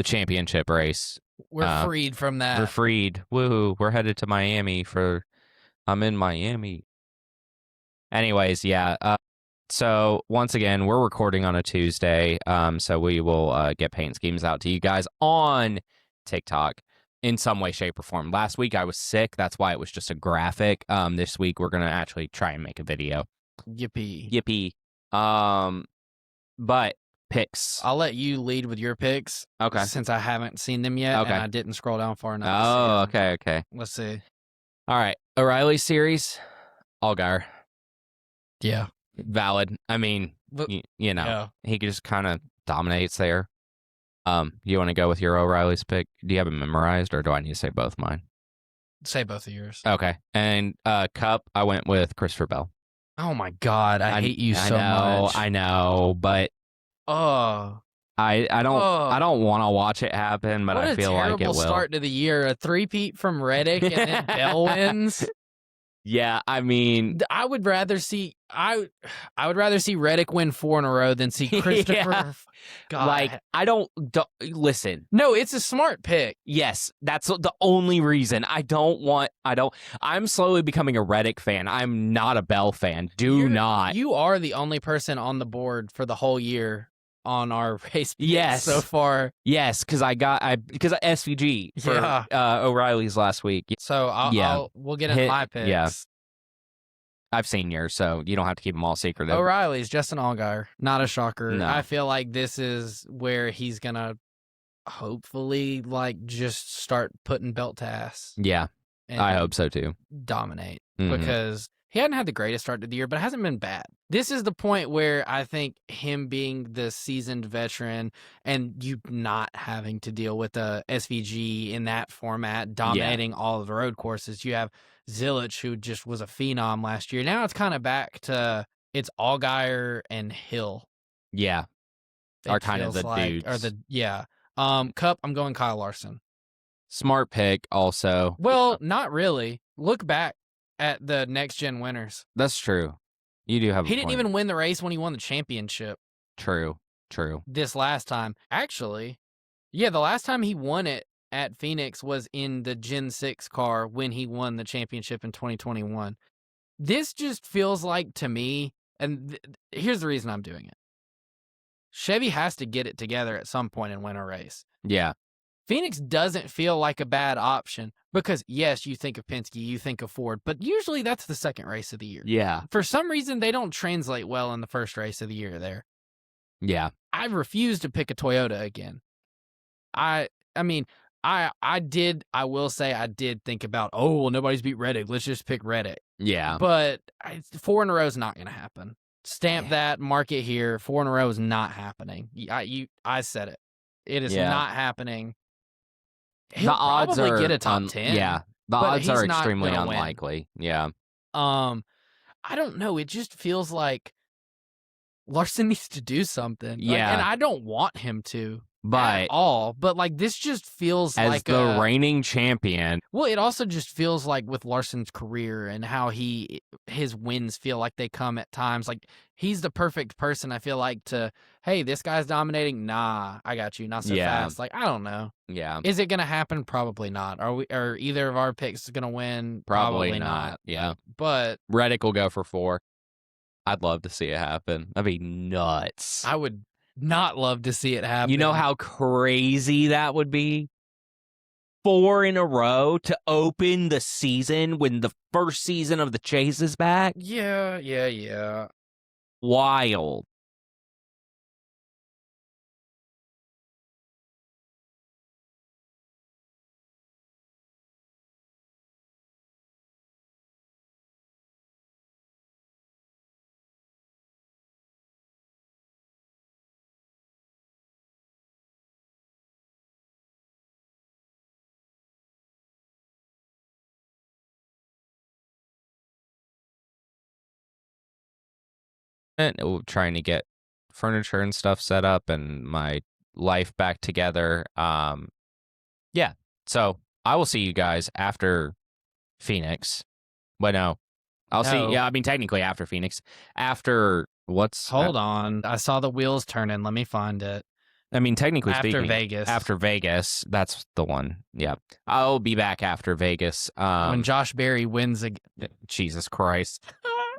championship race. We're freed from that. We're freed. Woohoo. We're headed to Miami I'm in Miami. Anyways, yeah. So once again, we're recording on a Tuesday. So we will get paint schemes out to you guys on TikTok in some way, shape, or form. Last week I was sick. That's why it was just a graphic. This week we're gonna actually try and make a video. Yippee. But picks. I'll let you lead with your picks. Okay. Since I haven't seen them yet, Okay. and I didn't scroll down far enough. Oh, okay. Let's see. All right. O'Reilly series. Allgaier. Yeah. Valid. I mean, you know, he just kind of dominates there. You want to go with your O'Reilly's pick? Do you have it memorized, or do I need to say both mine? Say both of yours. Okay. And Cup, I went with Christopher Bell. Oh my God, I hate you so much. I know, but oh, I don't want to watch it happen, but I feel like it will. What a terrible start to the year. A three-peat from Reddick and then Bell wins. Yeah, I mean, I would rather see Reddick win 4 in a row than see Christopher. Yeah. God. Like, listen. No, it's a smart pick. Yes, that's the only reason. I'm slowly becoming a Reddick fan. I'm not a Bell fan. You are the only person on the board for the whole year on our race picks so far. Yes, because because of SVG for O'Reilly's last week. So we'll get into my picks. Yeah. I've seen yours, so you don't have to keep them all secret. O'Reilly's Justin Allgaier. Not a shocker. No. I feel like this is where he's gonna hopefully just start putting belt to ass. Yeah, I hope so too. Dominate Mhm. because he hadn't had the greatest start to the year, but it hasn't been bad. This is the point where I think him being the seasoned veteran and you not having to deal with the SVG in that format, dominating all of the road courses. You have Zilich, who just was a phenom last year. Now it's kind of back to it's Allgaier and Hill. Yeah, are kind of the dudes. Cup, I'm going Kyle Larson. Smart pick also. Well, not really. Look back at the next gen winners. That's true. You do have He didn't even win the race when he won the championship. True. This last time. Actually, yeah, the last time he won it at Phoenix was in the Gen 6 car when he won the championship in 2021. This just feels like, to me, and here's the reason I'm doing it. Chevy has to get it together at some point and win a race. Yeah. Phoenix doesn't feel like a bad option because, yes, you think of Penske, you think of Ford, but usually that's the second race of the year. Yeah. For some reason, they don't translate well in the first race of the year there. Yeah. I refuse to pick a Toyota again. I will say I did think about, nobody's beat Reddick. Let's just pick Reddick. Yeah. But 4 in a row is not going to happen. Stamp that, mark it here. 4 in a row is not happening. I said it. It is not happening. He'll the odds probably are get a top 10. Yeah. The odds are extremely unlikely. Yeah. I I don't know. It just feels like Larson needs to do something. Like, Yeah. and I don't want him to at But all. But like this just feels as like the reigning champion, well, it also just feels like with Larson's career and how his wins feel like they come at times. Like he's the perfect person, I feel like, to, hey, this guy's dominating. Nah, I got you. Not so Yeah. fast. Like, I don't know. yeah, Is it gonna happen? Probably not. Are either of our picks gonna win? probably not. Yeah. But Reddick will go for 4. I'd love to see it happen. That'd be nuts. I would not love to see it happen. You know how crazy that would be? 4 in a row to open the season when the first season of the chase is back? Yeah. Wild. And trying to get furniture and stuff set up and my life back together. Yeah. So I will see you guys after Phoenix. But no, I'll see. No. Yeah, I mean, technically after Phoenix. After what's. Hold on. I saw the wheels turning. Let me find it. I mean, technically After speaking. Vegas. After Vegas. That's the one. Yeah. I'll be back after Vegas. When Josh Berry wins again. Jesus Christ.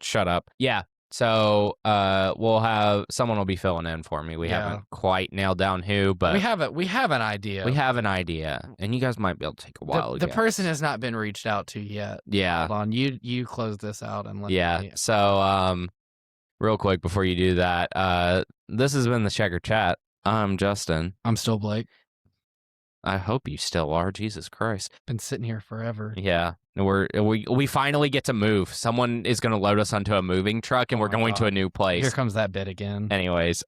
Shut up. Yeah. So we'll have someone will be filling in for me. We haven't quite nailed down who, but we have an idea. We have an idea, and you guys might be able to take a while. The person has not been reached out to yet. Yeah. Hold on, you close this out and let me. So real quick before you do that, this has been the Checker Chat. I'm Justin. I'm still Blake. I hope you still are. Jesus Christ. Been sitting here forever. Yeah. We finally get to move. Someone is going to load us onto a moving truck, and we're going to a new place. Here comes that bit again. Anyways,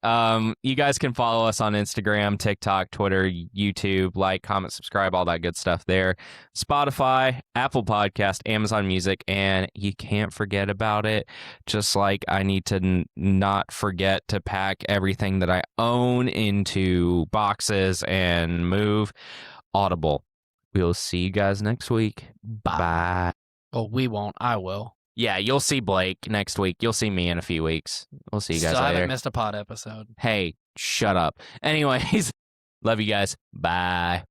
you guys can follow us on Instagram, TikTok, Twitter, YouTube, like, comment, subscribe, all that good stuff there. Spotify, Apple Podcast, Amazon Music, and you can't forget about it. Just like I need to not forget to pack everything that I own into boxes and move. Audible. We'll see you guys next week. Bye. Well, we won't. I will. Yeah, you'll see Blake next week. You'll see me in a few weeks. We'll see you guys later. I haven't missed a pod episode. Hey, shut up. Anyways, love you guys. Bye.